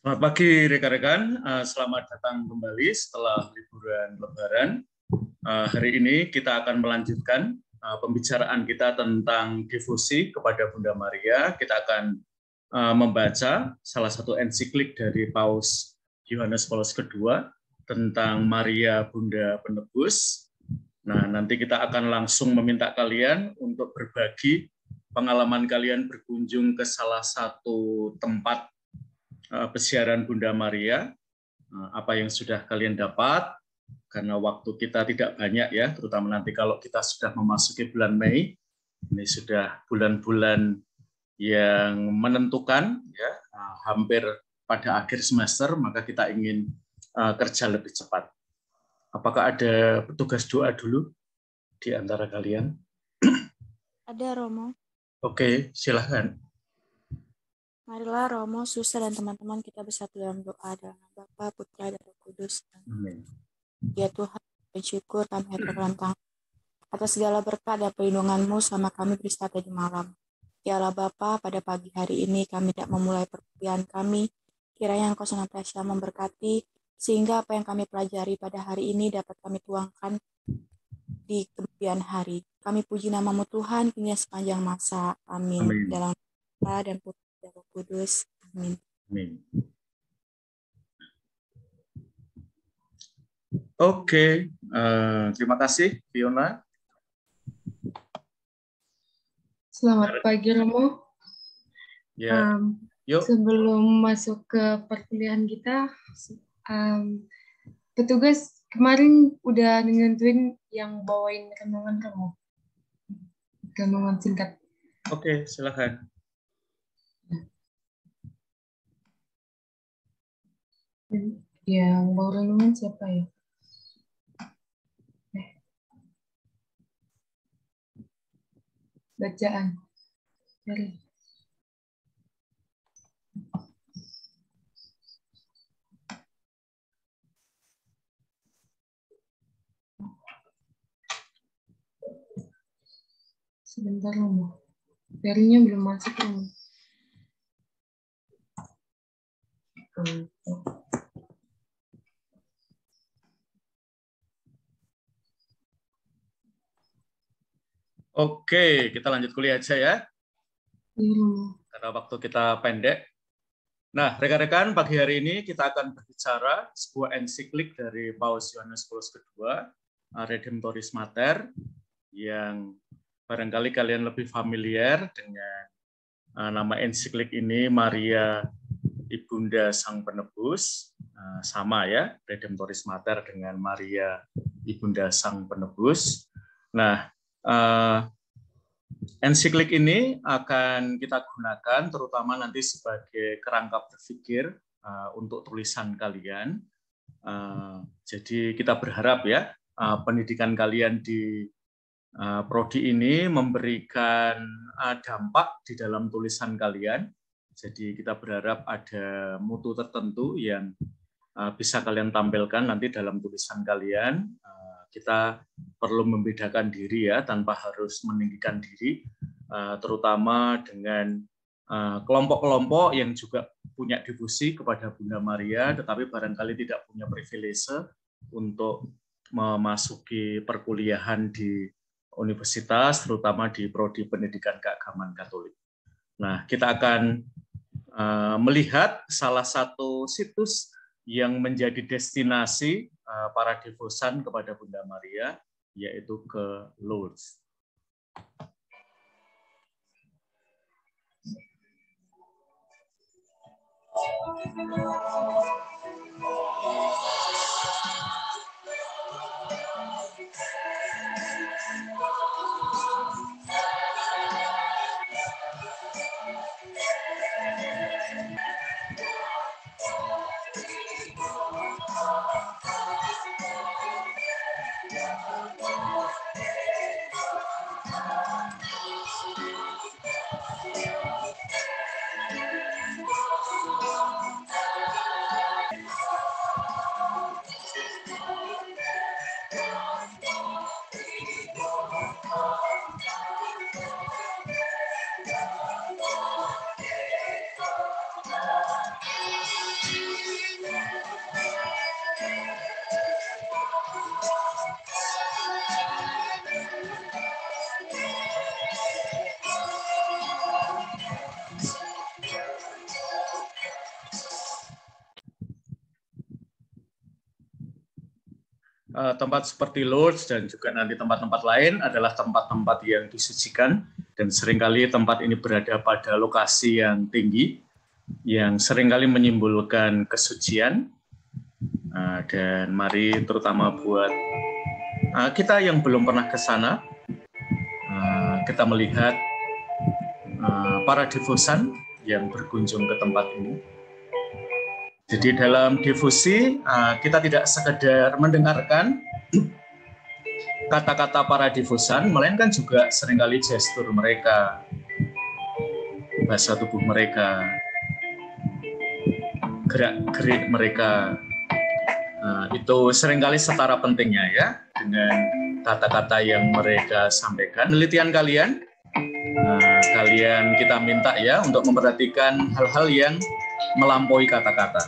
Selamat pagi rekan-rekan, selamat datang kembali setelah liburan Lebaran. Hari ini kita akan melanjutkan pembicaraan kita tentang devosi kepada Bunda Maria. Kita akan membaca salah satu ensiklik dari Paus Yohanes Paulus II tentang Maria Bunda Penebus. Nah, nanti kita akan langsung meminta kalian untuk berbagi pengalaman kalian berkunjung ke salah satu tempat pesiaran Bunda Maria, apa yang sudah kalian dapat, karena waktu kita tidak banyak ya, terutama nanti kalau kita sudah memasuki bulan Mei, ini sudah bulan-bulan yang menentukan, ya, hampir pada akhir semester, maka kita ingin kerja lebih cepat. Apakah ada petugas doa dulu di antara kalian? Ada, Romo. Oke, silahkan. Marilah Romo, Suster, dan teman-teman kita bersatu dalam doa dalam nama Bapa, Putra, dan Roh Kudus. Amin. Ya Tuhan, bersyukur kami hatur dalam tangan atas segala berkat dan perlindungan-Mu selama kami beristirahat di malam. Ya Allah Bapa, pada pagi hari ini kami tidak memulai perkuliahan kami. Kiranya Engkau senantiasa memberkati, sehingga apa yang kami pelajari pada hari ini dapat kami tuangkan di kemudian hari. Kami puji nama-Mu Tuhan, kini sepanjang masa. Amin. Amin. Dalam Bapa dan Putra dan Roh Kudus. Amin. Amin. Oke, terima kasih Fiona. Selamat pagi Romo. Ya, yuk. Sebelum masuk ke perkuliahan kita, petugas kemarin udah nentuin yang bawain renungan Romo. Renungan singkat. Oke, silakan. Yang bawa renungan siapa ya? Bacaan. Dari. Sebentar Romo. Darinya belum masuk Romo. Oke, kita lanjut kuliah aja ya. Iya. Karena waktu kita pendek. Nah, rekan-rekan, pagi hari ini kita akan berbicara sebuah ensiklik dari Paus Yohanes Paulus II, Redemptoris Mater, yang barangkali kalian lebih familiar dengan nama ensiklik ini, Maria Ibunda Sang Penebus. Sama ya, Redemptoris Mater dengan Maria Ibunda Sang Penebus. Nah, ensiklik ini akan kita gunakan terutama nanti sebagai kerangka berpikir untuk tulisan kalian. Jadi kita berharap ya pendidikan kalian di prodi ini memberikan dampak di dalam tulisan kalian. Jadi kita berharap ada mutu tertentu yang bisa kalian tampilkan nanti dalam tulisan kalian. Kita perlu membedakan diri ya, tanpa harus meninggikan diri, terutama dengan kelompok-kelompok yang juga punya devosi kepada Bunda Maria, tetapi barangkali tidak punya privilege untuk memasuki perkuliahan di universitas, terutama di prodi pendidikan keagamaan Katolik. Nah, kita akan melihat salah satu situs yang menjadi destinasi para devosan kepada Bunda Maria, yaitu ke Lourdes. tempat seperti Lourdes dan juga nanti tempat-tempat lain adalah tempat-tempat yang disucikan, dan seringkali tempat ini berada pada lokasi yang tinggi, yang seringkali menyimbolkan kesucian. Dan mari terutama buat kita yang belum pernah ke sana, kita melihat para devosan yang berkunjung ke tempat ini. Jadi dalam devosi kita tidak sekedar mendengarkan kata-kata para devosan, melainkan juga seringkali gestur mereka, bahasa tubuh mereka, gerak-gerik mereka. Itu seringkali setara pentingnya ya dengan kata-kata yang mereka sampaikan. Penelitian kalian, kalian kita minta ya untuk memperhatikan hal-hal yang melampaui kata-kata.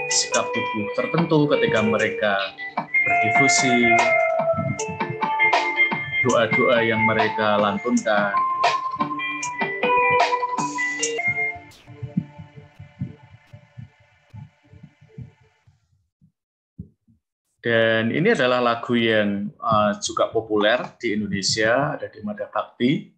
Sikap tubuh tertentu ketika mereka berdifusi, doa-doa yang mereka lantunkan. Dan ini adalah lagu yang juga populer di Indonesia, ada di Mada Bhakti.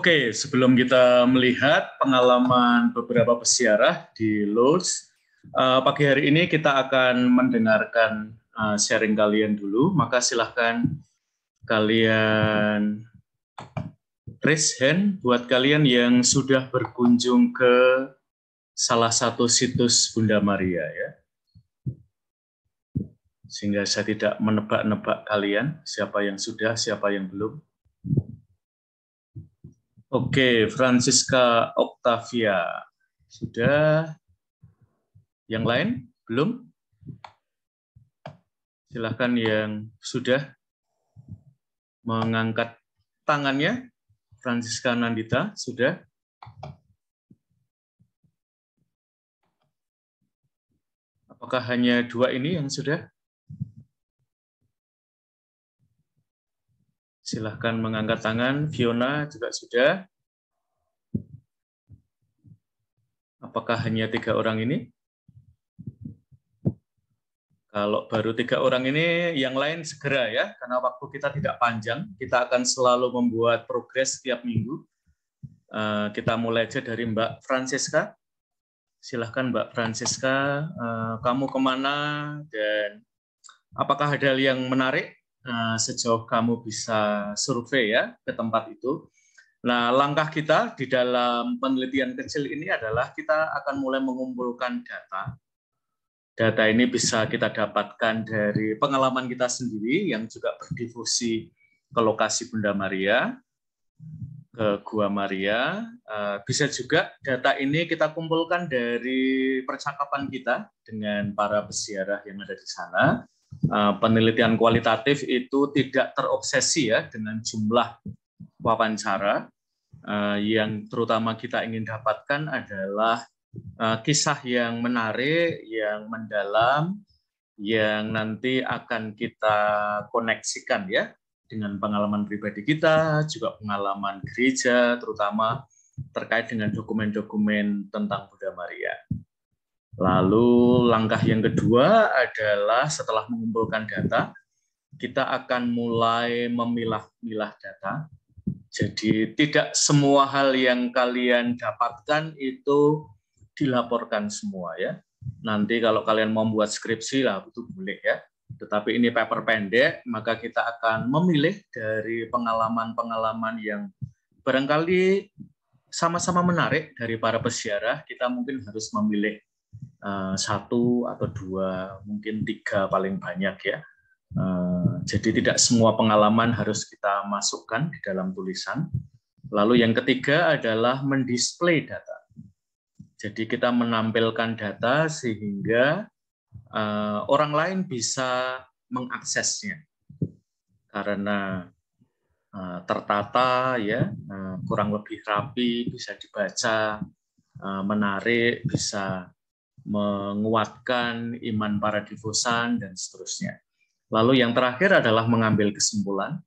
Oke, sebelum kita melihat pengalaman beberapa peziarah di Lourdes, pagi hari ini kita akan mendengarkan sharing kalian dulu. Maka silahkan kalian raise hand buat kalian yang sudah berkunjung ke salah satu situs Bunda Maria ya. Sehingga saya tidak menebak-nebak kalian, siapa yang sudah, siapa yang belum. Oke, Francisca Octavia. Sudah. Yang lain? Belum? Silahkan yang sudah mengangkat tangannya. Francisca Nandita, sudah? Apakah hanya 2 ini yang sudah? Silahkan mengangkat tangan. Fiona juga sudah. Apakah hanya 3 orang ini? Kalau baru 3 orang ini, yang lain segera ya, karena waktu kita tidak panjang. Kita akan selalu membuat progres setiap minggu. Kita mulai aja dari Mbak Francisca. Silahkan Mbak Francisca, kamu kemana dan apakah ada hal yang menarik sejauh kamu bisa survei ya ke tempat itu. Nah, langkah kita di dalam penelitian kecil ini adalah kita akan mulai mengumpulkan data. Data ini bisa kita dapatkan dari pengalaman kita sendiri yang juga berdifusi ke lokasi Bunda Maria, ke Gua Maria. Bisa juga data ini kita kumpulkan dari percakapan kita dengan para peziarah yang ada di sana. Penelitian kualitatif itu tidak terobsesi ya dengan jumlah wawancara. Yang terutama kita ingin dapatkan adalah kisah yang menarik, yang mendalam, yang nanti akan kita koneksikan ya dengan pengalaman pribadi kita, juga pengalaman gereja, terutama terkait dengan dokumen-dokumen tentang Bunda Maria. Lalu langkah yang kedua adalah setelah mengumpulkan data, kita akan mulai memilah-milah data. Jadi tidak semua hal yang kalian dapatkan itu dilaporkan semua ya. Nanti kalau kalian mau buat skripsi lah itu boleh ya. Tetapi ini paper pendek, maka kita akan memilih dari pengalaman-pengalaman yang barangkali sama-sama menarik dari para peziarah. Kita mungkin harus memilih 1 atau 2, mungkin 3 paling banyak ya. Jadi tidak semua pengalaman harus kita masukkan di dalam tulisan. Lalu yang ketiga adalah mendisplay data. Jadi kita menampilkan data sehingga orang lain bisa mengaksesnya karena tertata ya, kurang lebih rapi, bisa dibaca, menarik, bisa menguatkan iman para divosan dan seterusnya. Lalu yang terakhir adalah mengambil kesimpulan.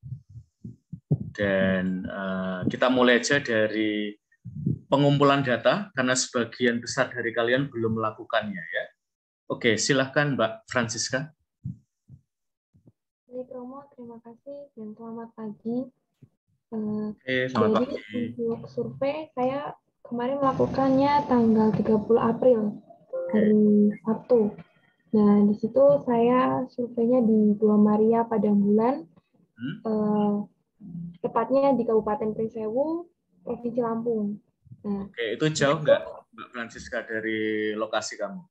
Dan kita mulai aja dari pengumpulan data, karena sebagian besar dari kalian belum melakukannya ya. Oke, silahkan Mbak Francisca. Baik Romo, terima kasih dan selamat pagi. Selamat Jadi pagi. untuk survei, saya kemarin melakukannya tanggal 30 April, hari Sabtu. Nah, di situ saya surveinya di Gua Maria Padangbulan, tepatnya di Kabupaten Prisewu, Provinsi Lampung. Nah, oke, itu jauh nggak, Mbak Francisca, dari lokasi kamu?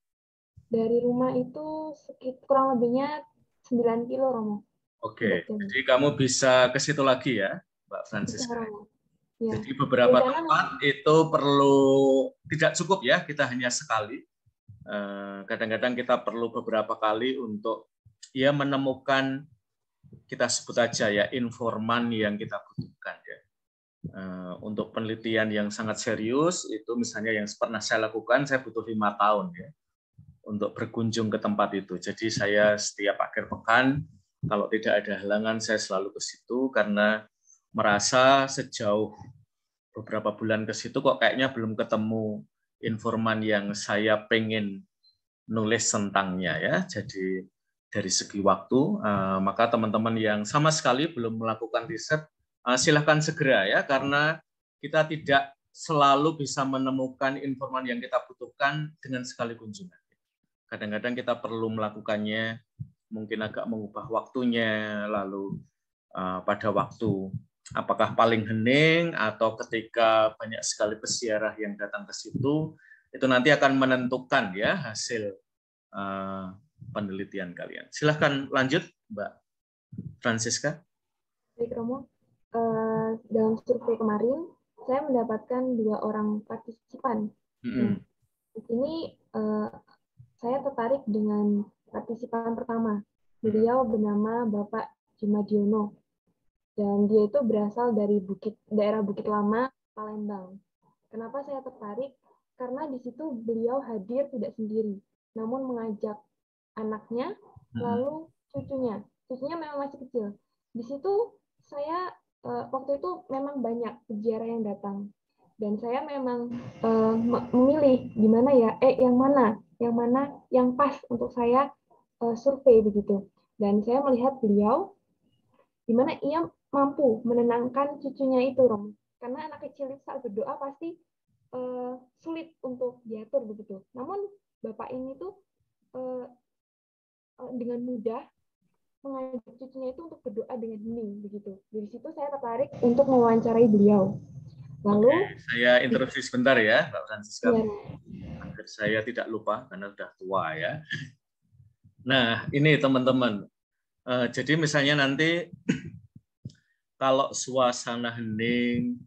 Dari rumah itu kurang lebihnya 9 kilo, Romo. Oke, jadi kamu bisa ke situ lagi ya, Mbak Francisca. Ya. Jadi beberapa tempat itu perlu, tidak cukup ya, kita hanya sekali. Kadang-kadang kita perlu beberapa kali untuk ya menemukan, kita sebut aja ya, informan yang kita butuhkan ya. Untuk penelitian yang sangat serius itu misalnya yang pernah saya lakukan, saya butuh 5 tahun ya untuk berkunjung ke tempat itu. Jadi saya setiap akhir pekan kalau tidak ada halangan saya selalu ke situ karena merasa sejauh beberapa bulan ke situ kok kayaknya belum ketemu informan yang saya pengen nulis tentangnya ya. Jadi dari segi waktu, maka teman-teman yang sama sekali belum melakukan riset, silahkan segera ya, karena kita tidak selalu bisa menemukan informan yang kita butuhkan dengan sekali kunjungan. Kadang-kadang kita perlu melakukannya, mungkin agak mengubah waktunya, lalu pada waktu apakah paling hening atau ketika banyak sekali peziarah yang datang ke situ, itu nanti akan menentukan ya hasil penelitian kalian. Silahkan lanjut, Mbak Francisca. Baik, Romo. Dalam survei kemarin, saya mendapatkan 2 orang partisipan. Nah, di sini saya tertarik dengan partisipan pertama. Beliau bernama Bapak Jumadiono. Dan dia itu berasal dari daerah Bukit Lama, Palembang. Kenapa saya tertarik? Karena di situ beliau hadir tidak sendiri, namun mengajak anaknya, lalu cucunya. Cucunya memang masih kecil. Di situ saya waktu itu memang banyak peziarah yang datang, dan saya memang memilih di mana ya, yang mana yang pas untuk saya survei begitu. Dan saya melihat beliau di mana ia mampu menenangkan cucunya itu, Rom. Karena anak kecil itu saat berdoa pasti sulit untuk diatur begitu. Namun bapak ini tuh dengan mudah mengajak cucunya itu untuk berdoa dengan hening begitu. Dari situ saya tertarik untuk mewawancarai beliau. Lalu saya interupsi sebentar ya, Mbak Francisca. Ya. Agar saya tidak lupa karena sudah tua ya. Nah, ini teman-teman. Jadi misalnya nanti kalau suasana hening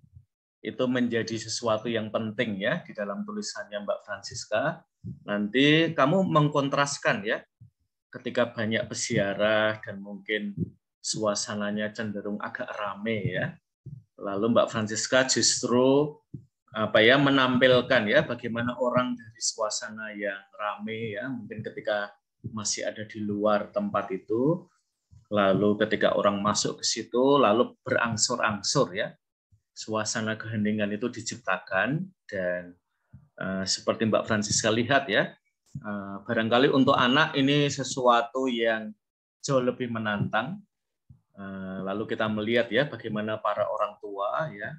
itu menjadi sesuatu yang penting ya di dalam tulisannya Mbak Francisca. Nanti kamu mengkontraskan ya, ketika banyak peziarah dan mungkin suasananya cenderung agak rame ya. Lalu Mbak Francisca justru menampilkan ya bagaimana orang dari suasana yang rame ya, mungkin ketika masih ada di luar tempat itu, lalu ketika orang masuk ke situ, lalu berangsur-angsur ya, suasana keheningan itu diciptakan. Dan seperti Mbak Francisca lihat ya, barangkali untuk anak ini sesuatu yang jauh lebih menantang. Lalu kita melihat ya bagaimana para orang tua ya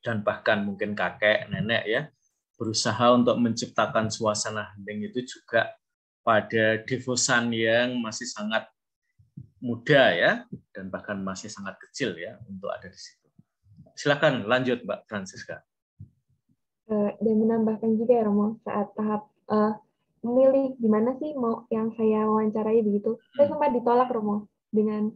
dan bahkan mungkin kakek, nenek ya berusaha untuk menciptakan suasana hening itu juga pada devosan yang masih sangat muda ya dan bahkan masih sangat kecil ya untuk ada di situ. Silakan lanjut Mbak Francisca. Dan menambahkan juga ya Romo, saat tahap memilih di mana sih mau yang saya wawancarai begitu, saya sempat ditolak Romo dengan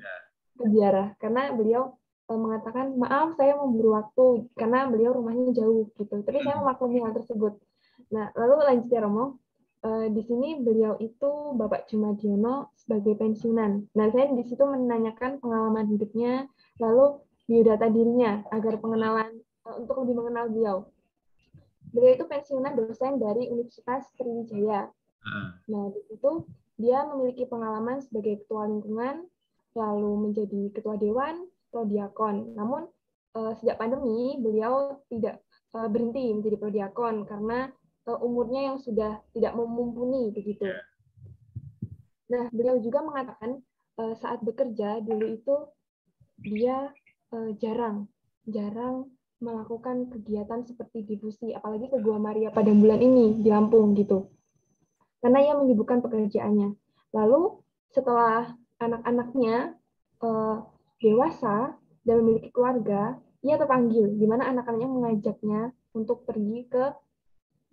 peziarah karena beliau mengatakan maaf saya memburu waktu karena beliau rumahnya jauh gitu. Tapi saya memaklumi hal tersebut. Nah lalu lanjut ya Romo, di sini beliau itu Bapak Jumadiono sebagai pensiunan. Nah saya di situ menanyakan pengalaman hidupnya, lalu biodata dirinya agar pengenalan untuk lebih mengenal beliau. Beliau itu pensiunan dosen dari Universitas Sriwijaya. Nah di situ dia memiliki pengalaman sebagai ketua lingkungan, lalu menjadi ketua dewan, prodiakon. Namun sejak pandemi beliau tidak berhenti menjadi prodiakon karena umurnya yang sudah tidak mumpuni begitu. Nah, beliau juga mengatakan saat bekerja dulu itu dia jarang melakukan kegiatan seperti difusi, apalagi ke Gua Maria pada bulan ini di Lampung gitu. Karena ia menyibukkan pekerjaannya. Lalu setelah anak-anaknya dewasa dan memiliki keluarga, ia terpanggil di mana anak-anaknya mengajaknya untuk pergi ke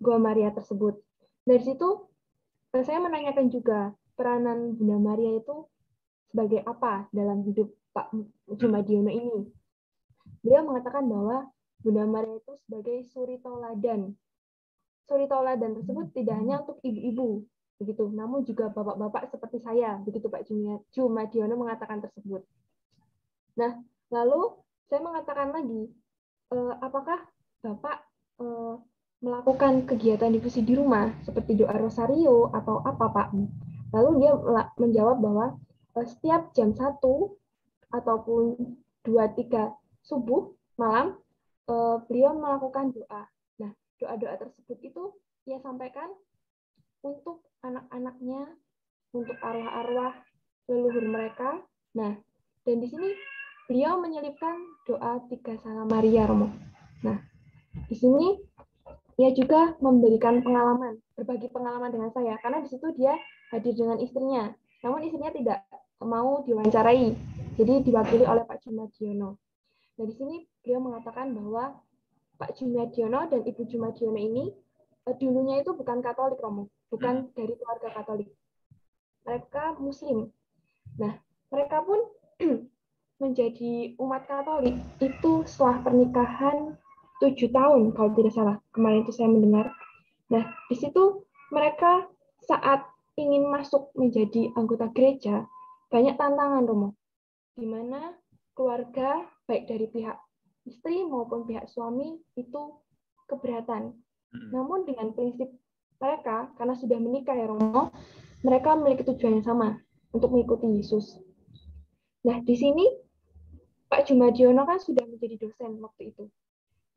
Gua Maria tersebut. Dari situ saya menanyakan juga peranan Bunda Maria itu sebagai apa dalam hidup Pak Jumadiono ini. Beliau mengatakan bahwa Bunda Maria itu sebagai suri tauladan. Suri tauladan tersebut tidak hanya untuk ibu-ibu, begitu, namun juga bapak-bapak seperti saya, begitu Pak Jumadiono mengatakan tersebut. Nah, lalu saya mengatakan lagi, apakah Bapak melakukan kegiatan difusi di rumah seperti doa rosario atau apa Pak? Lalu dia menjawab bahwa setiap jam 1 ataupun 2-3 subuh malam beliau melakukan doa. Nah, doa-doa tersebut itu ia sampaikan untuk anak-anaknya, untuk arwah-arwah leluhur mereka. Nah, dan di sini beliau menyelipkan doa 3 Salam Maria, Romo. Nah, di sini ia juga memberikan pengalaman, berbagi pengalaman dengan saya, karena di situ dia hadir dengan istrinya. Namun istrinya tidak mau diwawancarai, jadi diwakili oleh Pak Jumadiono. Nah, di sini beliau mengatakan bahwa Pak Jumadiono dan Ibu Jumadiono ini dulunya itu bukan Katolik, Romo, bukan dari keluarga Katolik. Mereka Muslim. Nah, mereka pun menjadi umat Katolik itu setelah pernikahan 7 tahun kalau tidak salah. Kemarin itu saya mendengar. Nah, di situ mereka saat ingin masuk menjadi anggota gereja, banyak tantangan, Romo. Di mana keluarga, baik dari pihak istri maupun pihak suami, itu keberatan. Namun dengan prinsip mereka, karena sudah menikah ya Romo, mereka memiliki tujuan yang sama untuk mengikuti Yesus. Nah, di sini Pak Jumadiono kan sudah menjadi dosen waktu itu.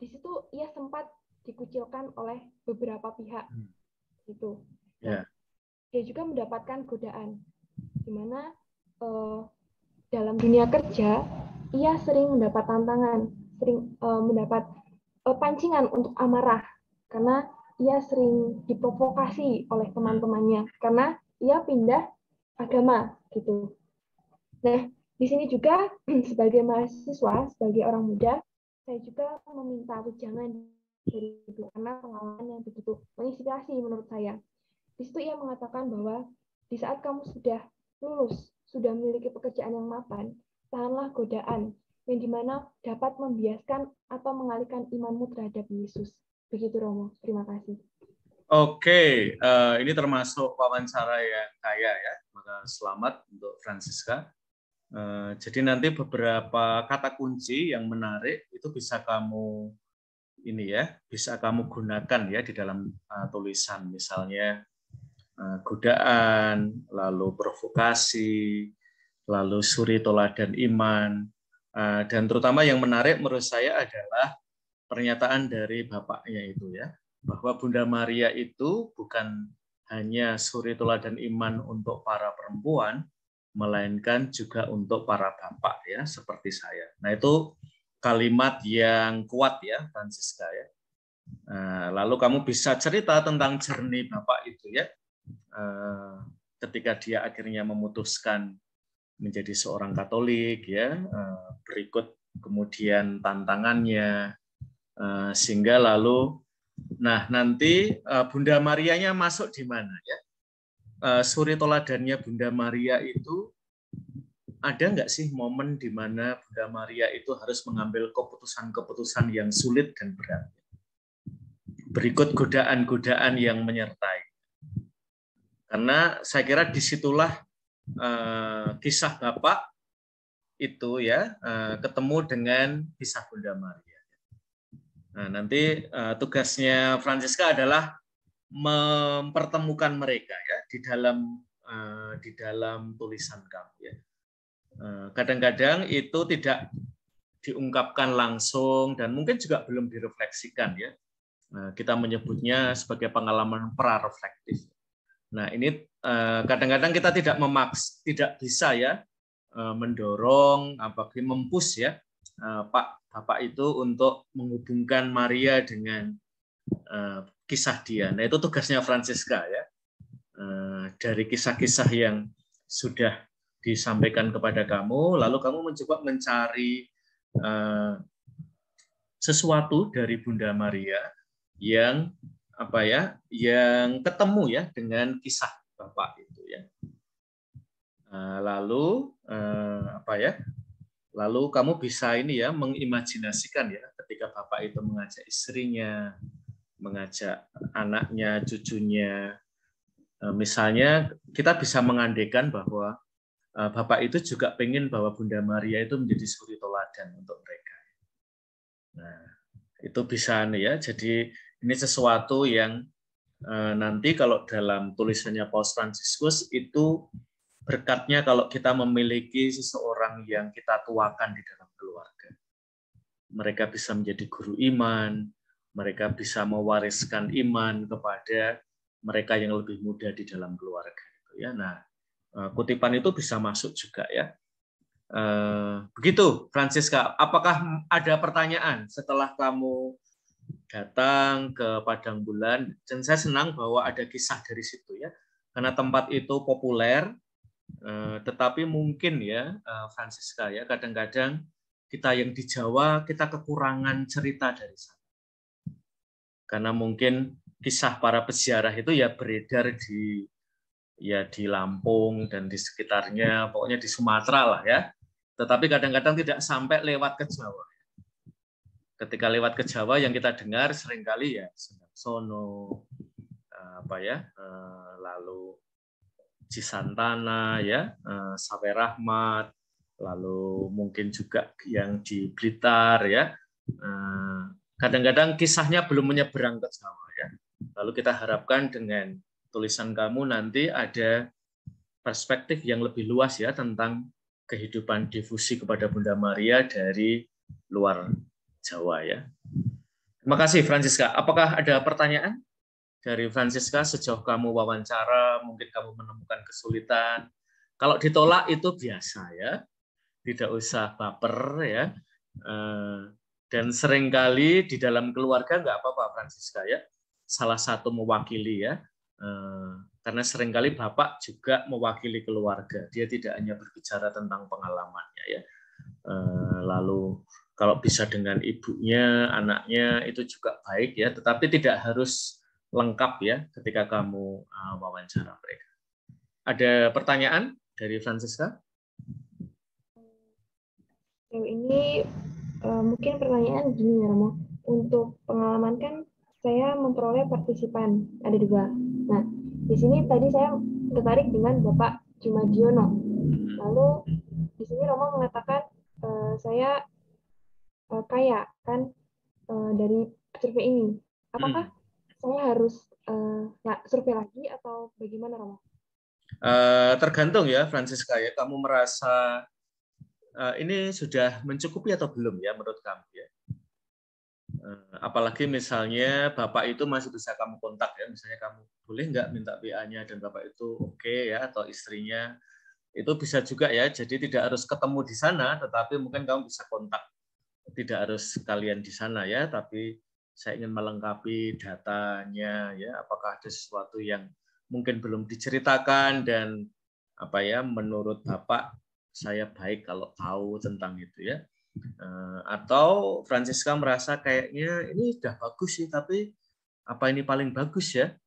Di situ ia sempat dikucilkan oleh beberapa pihak gitu. Nah, dia juga mendapatkan godaan, di mana dalam dunia kerja ia sering mendapat tantangan, sering mendapat pancingan untuk amarah karena ia sering diprovokasi oleh teman-temannya karena ia pindah agama gitu. Nah, di sini juga sebagai mahasiswa, sebagai orang muda, saya juga meminta wejangan dari ibu karena pengalaman yang begitu menginspirasi menurut saya. Di situ ia mengatakan bahwa di saat kamu sudah lulus, sudah memiliki pekerjaan yang mapan, tahanlah godaan yang dimana dapat membiaskan atau mengalihkan imanmu terhadap Yesus. Begitu Romo, terima kasih. Oke, ini termasuk wawancara yang kaya ya, maka selamat untuk Francisca. Jadi nanti beberapa kata kunci yang menarik itu bisa kamu bisa kamu gunakan ya di dalam tulisan, misalnya godaan, lalu provokasi, lalu suri toladan iman, dan terutama yang menarik menurut saya adalah pernyataan dari bapaknya itu ya, bahwa Bunda Maria itu bukan hanya suri toladan iman untuk para perempuan, melainkan juga untuk para bapak ya, seperti saya. Nah itu kalimat yang kuat ya, Francisca ya. Lalu kamu bisa cerita tentang jernih bapak itu ya, ketika dia akhirnya memutuskan menjadi seorang Katolik ya, berikut kemudian tantangannya, sehingga lalu, nah nanti Bunda Marianya masuk di mana ya? Suri toladannya Bunda Maria itu ada nggak sih momen di mana Bunda Maria itu harus mengambil keputusan-keputusan yang sulit dan berat? Berikut godaan-godaan yang menyertai. Karena saya kira disitulah kisah Bapak itu ya ketemu dengan kisah Bunda Maria. Nah, nanti tugasnya Francisca adalah mempertemukan mereka ya di dalam tulisan kamu ya. Kadang-kadang itu tidak diungkapkan langsung dan mungkin juga belum direfleksikan ya. Kita menyebutnya sebagai pengalaman prareflektif. Nah, ini kadang-kadang kita tidak bisa ya mendorong mempush ya Bapak itu untuk menghubungkan Maria dengan kisah dia. Nah, itu tugasnya Francisca ya. Dari kisah-kisah yang sudah disampaikan kepada kamu, lalu kamu mencoba mencari sesuatu dari Bunda Maria yang yang ketemu ya dengan kisah Bapak itu ya. Lalu lalu kamu bisa mengimajinasikan ya ketika Bapak itu mengajak istrinya, mengajak anaknya, cucunya. Misalnya kita bisa mengandaikan bahwa Bapak itu juga pengen bahwa Bunda Maria itu menjadi suri toladan untuk mereka. Nah, itu bisa ya. Jadi ini sesuatu yang nanti kalau dalam tulisannya Paus Fransiskus itu berkatnya kalau kita memiliki seseorang yang kita tuakan di dalam keluarga. Mereka bisa menjadi guru iman, mereka bisa mewariskan iman kepada mereka yang lebih muda di dalam keluarga. Ya, nah kutipan itu bisa masuk juga ya. Begitu, Francisca. Apakah ada pertanyaan setelah kamu datang ke Padang Bulan? Dan saya senang bahwa ada kisah dari situ ya, karena tempat itu populer. Tetapi mungkin ya, Francisca ya, kadang-kadang kita yang di Jawa kita kekurangan cerita dari sana. Karena mungkin kisah para peziarah itu ya beredar di Lampung dan di sekitarnya, pokoknya di Sumatera lah ya. Tetapi kadang-kadang tidak sampai lewat ke Jawa. Ketika lewat ke Jawa yang kita dengar seringkali ya Sundang Sono, lalu Cisantana ya, Sawe Rahmat, lalu mungkin juga yang di Blitar ya. Kadang-kadang kisahnya belum menyeberang ke Jawa ya. Lalu kita harapkan dengan tulisan kamu nanti ada perspektif yang lebih luas ya tentang kehidupan difusi kepada Bunda Maria dari luar Jawa ya. Terima kasih Francisca. Apakah ada pertanyaan dari Francisca sejauh kamu wawancara, mungkin kamu menemukan kesulitan? Kalau ditolak itu biasa ya, tidak usah baper ya. Dan seringkali di dalam keluarga nggak apa-apa Francisca ya, salah satu mewakili ya. Karena seringkali Bapak juga mewakili keluarga, dia tidak hanya berbicara tentang pengalamannya ya. Lalu kalau bisa dengan ibunya, anaknya itu juga baik ya, tetapi tidak harus lengkap ya ketika kamu wawancara mereka. Ada pertanyaan dari Francisca? Ini mungkin pertanyaan gini ya Romo, untuk pengalaman kan saya memperoleh partisipan ada 2. Nah di sini tadi saya tertarik dengan Bapak Jumadiono. Lalu di sini Romo mengatakan saya kaya kan dari survei ini. Apakah saya harus survei lagi atau bagaimana Romo? Tergantung ya Francisca ya, kamu merasa ini sudah mencukupi atau belum ya menurut kamu ya. Apalagi misalnya Bapak itu masih bisa kamu kontak ya, misalnya kamu boleh nggak minta WA-nya dan Bapak itu oke ya, atau istrinya itu bisa juga ya, jadi tidak harus ketemu di sana, tetapi mungkin kamu bisa kontak, tidak harus kalian di sana ya, tapi saya ingin melengkapi datanya ya, apakah ada sesuatu yang mungkin belum diceritakan dan apa ya menurut Bapak saya baik kalau tahu tentang itu ya. Atau Francisca merasa kayaknya ini sudah bagus sih, tapi apa ini paling bagus ya?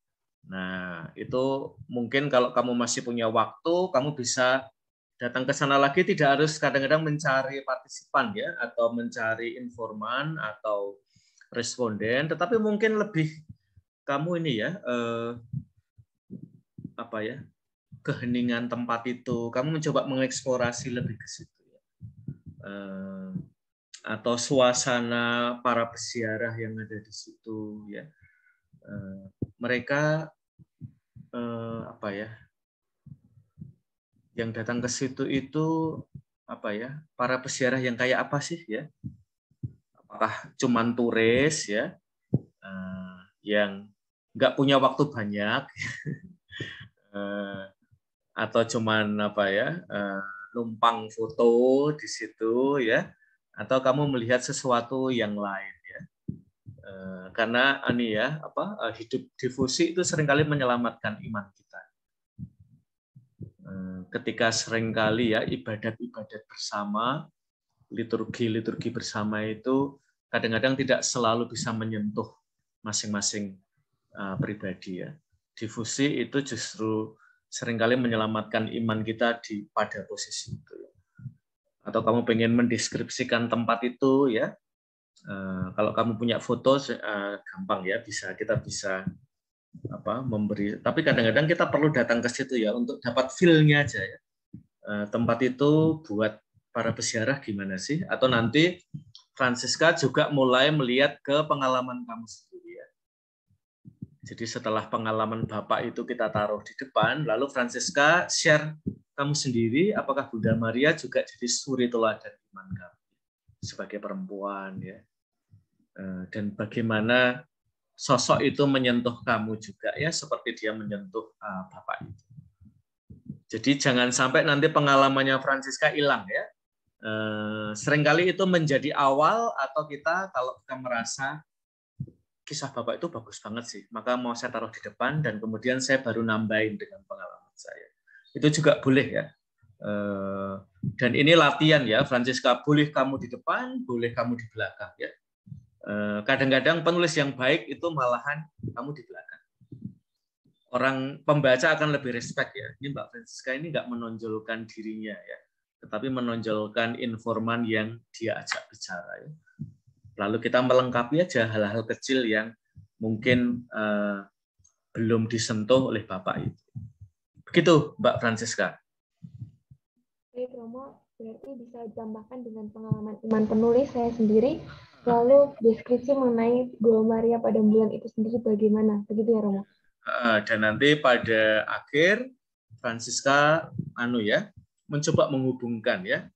Nah, itu mungkin kalau kamu masih punya waktu, kamu bisa datang ke sana lagi, tidak harus kadang-kadang mencari partisipan ya, atau mencari informan atau responden, tetapi mungkin lebih kamu ini ya, apa ya, keheningan tempat itu, kamu mencoba mengeksplorasi lebih ke situ. Atau suasana para peziarah yang ada di situ ya, mereka apa ya, yang datang ke situ itu apa ya, para peziarah yang kayak apa sih ya, apakah cuman turis ya, yang nggak punya waktu banyak atau cuman apa ya, numpang foto di situ ya, atau kamu melihat sesuatu yang lain ya. Karena ini ya, apa, hidup difusi itu seringkali menyelamatkan iman kita. Ketika seringkali ya ibadat-ibadat bersama, liturgi-liturgi bersama itu kadang-kadang tidak selalu bisa menyentuh masing-masing pribadi ya. Difusi itu justru seringkali menyelamatkan iman kita pada posisi itu. Atau kamu pengen mendeskripsikan tempat itu ya, kalau kamu punya foto gampang ya, kita bisa apa memberi. Tapi kadang-kadang kita perlu datang ke situ ya untuk dapat feel-nya aja ya. Tempat itu buat para peziarah gimana sih? Atau nanti Francisca juga mulai melihat ke pengalaman kamu sendiri ya. Jadi setelah pengalaman Bapak itu kita taruh di depan, lalu Francisca share kamu sendiri, apakah Bunda Maria juga jadi suri teladan iman kamu sebagai perempuan ya, dan bagaimana sosok itu menyentuh kamu juga ya, seperti dia menyentuh Bapak itu. Jadi jangan sampai nanti pengalamannya Francisca hilang ya. Seringkali itu menjadi awal, atau kita kalau kita merasa kisah Bapak itu bagus banget sih, maka mau saya taruh di depan dan kemudian saya baru nambahin dengan pengalaman saya. Itu juga boleh ya. Dan ini latihan ya, Francisca, boleh kamu di depan, boleh kamu di belakang ya. Kadang-kadang penulis yang baik itu malahan kamu di belakang. Orang pembaca akan lebih respect ya. Ini Mbak Francisca ini nggak menonjolkan dirinya ya, tetapi menonjolkan informan yang dia ajak bicara ya. Lalu kita melengkapi aja hal-hal kecil yang mungkin belum disentuh oleh Bapak itu. Begitu Mbak Francisca. Baik Romo, berarti bisa ditambahkan dengan pengalaman iman penulis saya sendiri, lalu deskripsi mengenai Gua Maria pada bulan itu sendiri bagaimana, begitu ya Romo? Dan nanti pada akhir Francisca mencoba menghubungkan ya.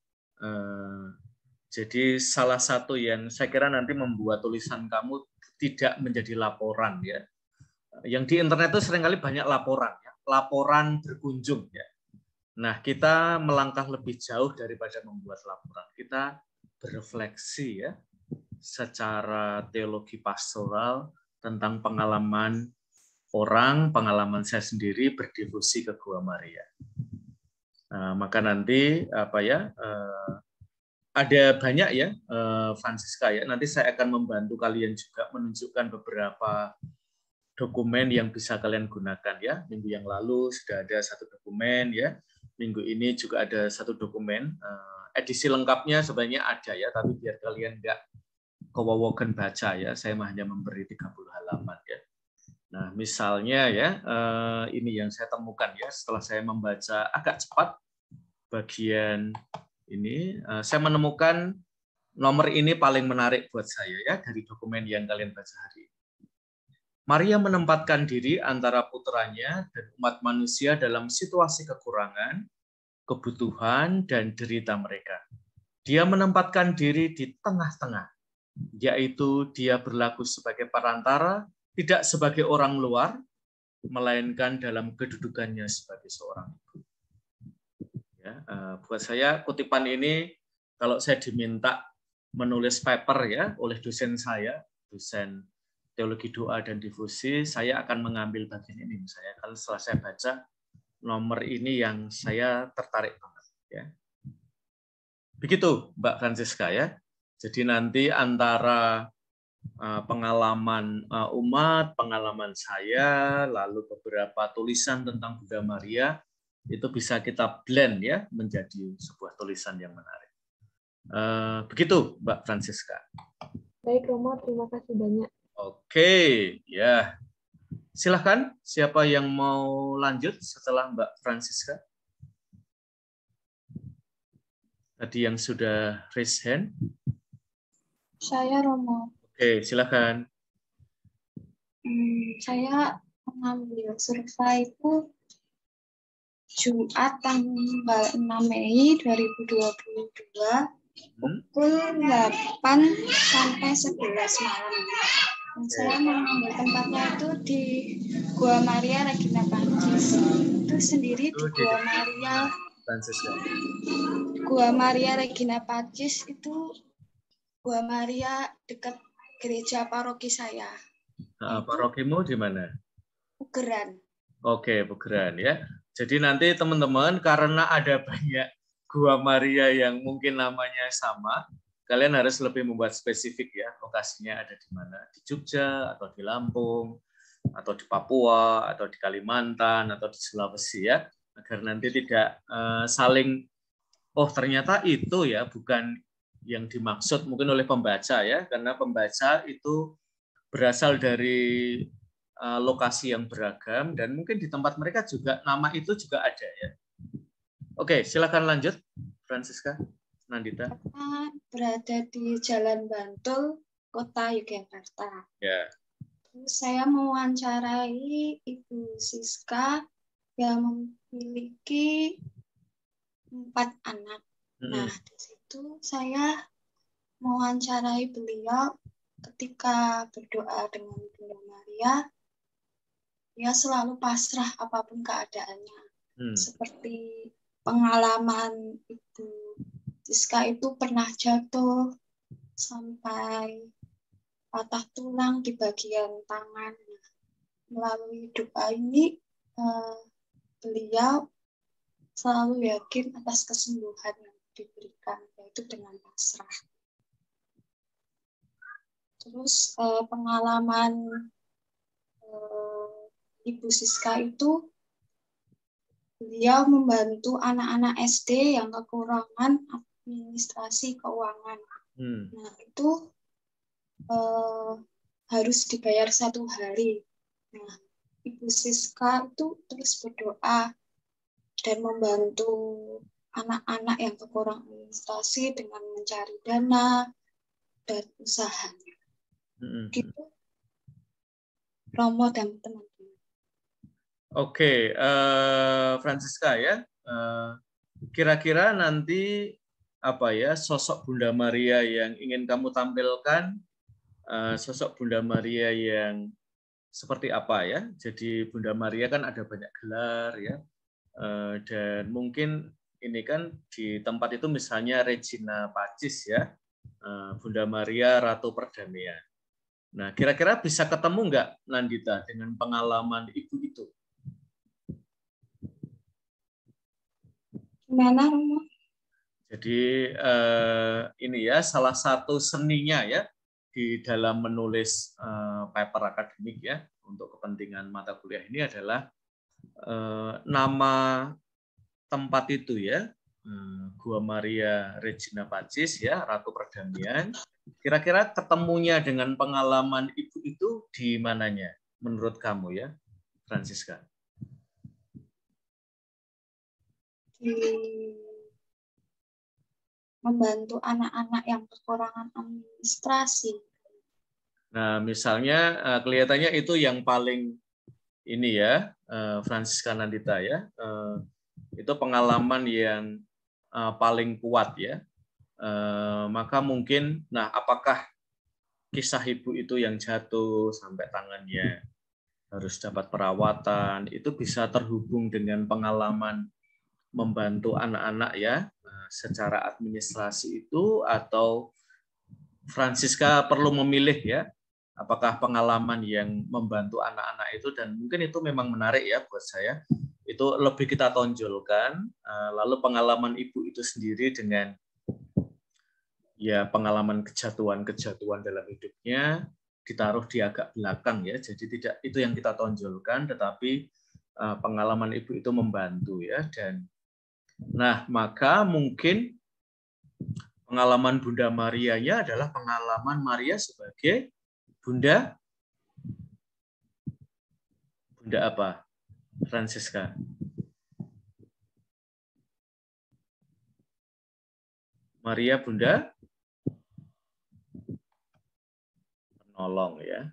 Jadi salah satu yang saya kira nanti membuat tulisan kamu tidak menjadi laporan ya. Yang di internet itu seringkali banyak laporan ya, laporan berkunjung ya. Nah, kita melangkah lebih jauh daripada membuat laporan. Kita berefleksi ya secara teologi pastoral tentang pengalaman orang, pengalaman saya sendiri berdevosi ke Gua Maria. Maka nanti ada banyak ya, Francisca ya. Nanti saya akan membantu kalian juga menunjukkan beberapa dokumen yang bisa kalian gunakan ya. Minggu yang lalu sudah ada satu dokumen ya. Minggu ini juga ada satu dokumen. Edisi lengkapnya sebenarnya ada ya, tapi biar kalian nggak kewowokan baca ya, saya hanya memberi 30 halaman ya. Nah, misalnya ya, ini yang saya temukan ya setelah saya membaca agak cepat bagian ini, saya menemukan nomor ini paling menarik buat saya ya dari dokumen yang kalian baca hari ini. Maria menempatkan diri antara putranya dan umat manusia dalam situasi kekurangan, kebutuhan, dan derita mereka. Dia menempatkan diri di tengah-tengah, yaitu dia berlaku sebagai perantara, tidak sebagai orang luar, melainkan dalam kedudukannya sebagai seorang ibu. Ya, buat saya kutipan ini, kalau saya diminta menulis paper ya oleh dosen saya, dosen teologi doa dan devosi, saya akan mengambil bagian ini misalnya. Kalau setelah saya baca nomor ini yang saya tertarik banget ya. Begitu Mbak Francisca ya. Jadi nanti antara pengalaman umat, pengalaman saya, lalu beberapa tulisan tentang Bunda Maria itu bisa kita blend ya menjadi sebuah tulisan yang menarik. Begitu Mbak Francisca. Baik Romo, terima kasih banyak. Oke, ya. Silahkan, siapa yang mau lanjut setelah Mbak Francisca? Tadi yang sudah raise hand. Saya Romo. Oke, silahkan. Saya mengambil survei itu Jumat tanggal 6 Mei 2022 pukul 8 sampai 11 malam. Dan saya mengambil tempatnya itu di Gua Maria Regina Pacis. Itu sendiri di Gua Maria Gua Maria Regina Pacis itu Gua Maria dekat gereja paroki saya. Parokimu di mana? Pugeran. Oke, Pugeran ya. Jadi nanti teman-teman karena ada banyak Gua Maria yang mungkin namanya sama, kalian harus lebih membuat spesifik ya, lokasinya ada di mana, di Jogja atau di Lampung atau di Papua atau di Kalimantan atau di Sulawesi ya, agar nanti tidak saling ternyata itu ya bukan yang dimaksud mungkin oleh pembaca ya, karena pembaca itu berasal dari lokasi yang beragam dan mungkin di tempat mereka juga nama itu juga ada ya. Oke, silakan lanjut Francisca. Nandita. Berada di Jalan Bantul, Kota Yogyakarta. Ya. Saya mewawancarai Ibu Siska yang memiliki 4 anak. Nah, di situ saya mewawancarai beliau ketika berdoa dengan Bunda Maria, dia selalu pasrah apapun keadaannya. Seperti pengalaman Ibu Siska itu pernah jatuh sampai patah tulang di bagian tangan. Melalui doa ini, beliau selalu yakin atas kesembuhan yang diberikan, yaitu dengan pasrah. Terus pengalaman Ibu Siska itu, beliau membantu anak-anak SD yang kekurangan administrasi keuangan. Nah, itu harus dibayar 1 hari. Nah, Ibu Siska itu terus berdoa dan membantu anak-anak yang kekurangan administrasi dengan mencari dana dan usahanya. Gitu, Romo dan teman-teman. Oke, Francisca ya. kira-kira nanti apa ya sosok Bunda Maria yang ingin kamu tampilkan, sosok Bunda Maria yang seperti apa ya? Jadi Bunda Maria kan ada banyak gelar ya, dan mungkin ini kan di tempat itu misalnya Regina Pacis ya, Bunda Maria Ratu Perdamaian. Nah, kira-kira bisa ketemu nggak Nandita dengan pengalaman ibu itu? Gimana, Romo? Jadi ini ya salah satu seninya ya di dalam menulis paper akademik ya untuk kepentingan mata kuliah ini adalah nama tempat itu ya, Gua Maria Regina Pacis ya, Ratu Perdamaian. Kira-kira ketemunya dengan pengalaman ibu itu di mananya menurut kamu ya, Francisca? Membantu anak-anak yang kekurangan administrasi. Nah, misalnya kelihatannya itu yang paling ini ya, Francisca Nandita ya, itu pengalaman yang paling kuat ya. Maka mungkin, nah apakah kisah ibu itu yang jatuh sampai tangannya harus dapat perawatan, itu bisa terhubung dengan pengalaman membantu anak-anak ya, secara administrasi itu, atau Francisca perlu memilih ya, apakah pengalaman yang membantu anak-anak itu, dan mungkin itu memang menarik ya buat saya, itu lebih kita tonjolkan, lalu pengalaman ibu itu sendiri dengan ya pengalaman kejatuhan dalam hidupnya ditaruh di agak belakang ya, jadi tidak itu yang kita tonjolkan, tetapi pengalaman ibu itu membantu ya. Dan nah maka mungkin pengalaman Bunda Marianya adalah pengalaman Maria sebagai Bunda apa, Francisca? Maria Bunda penolong ya.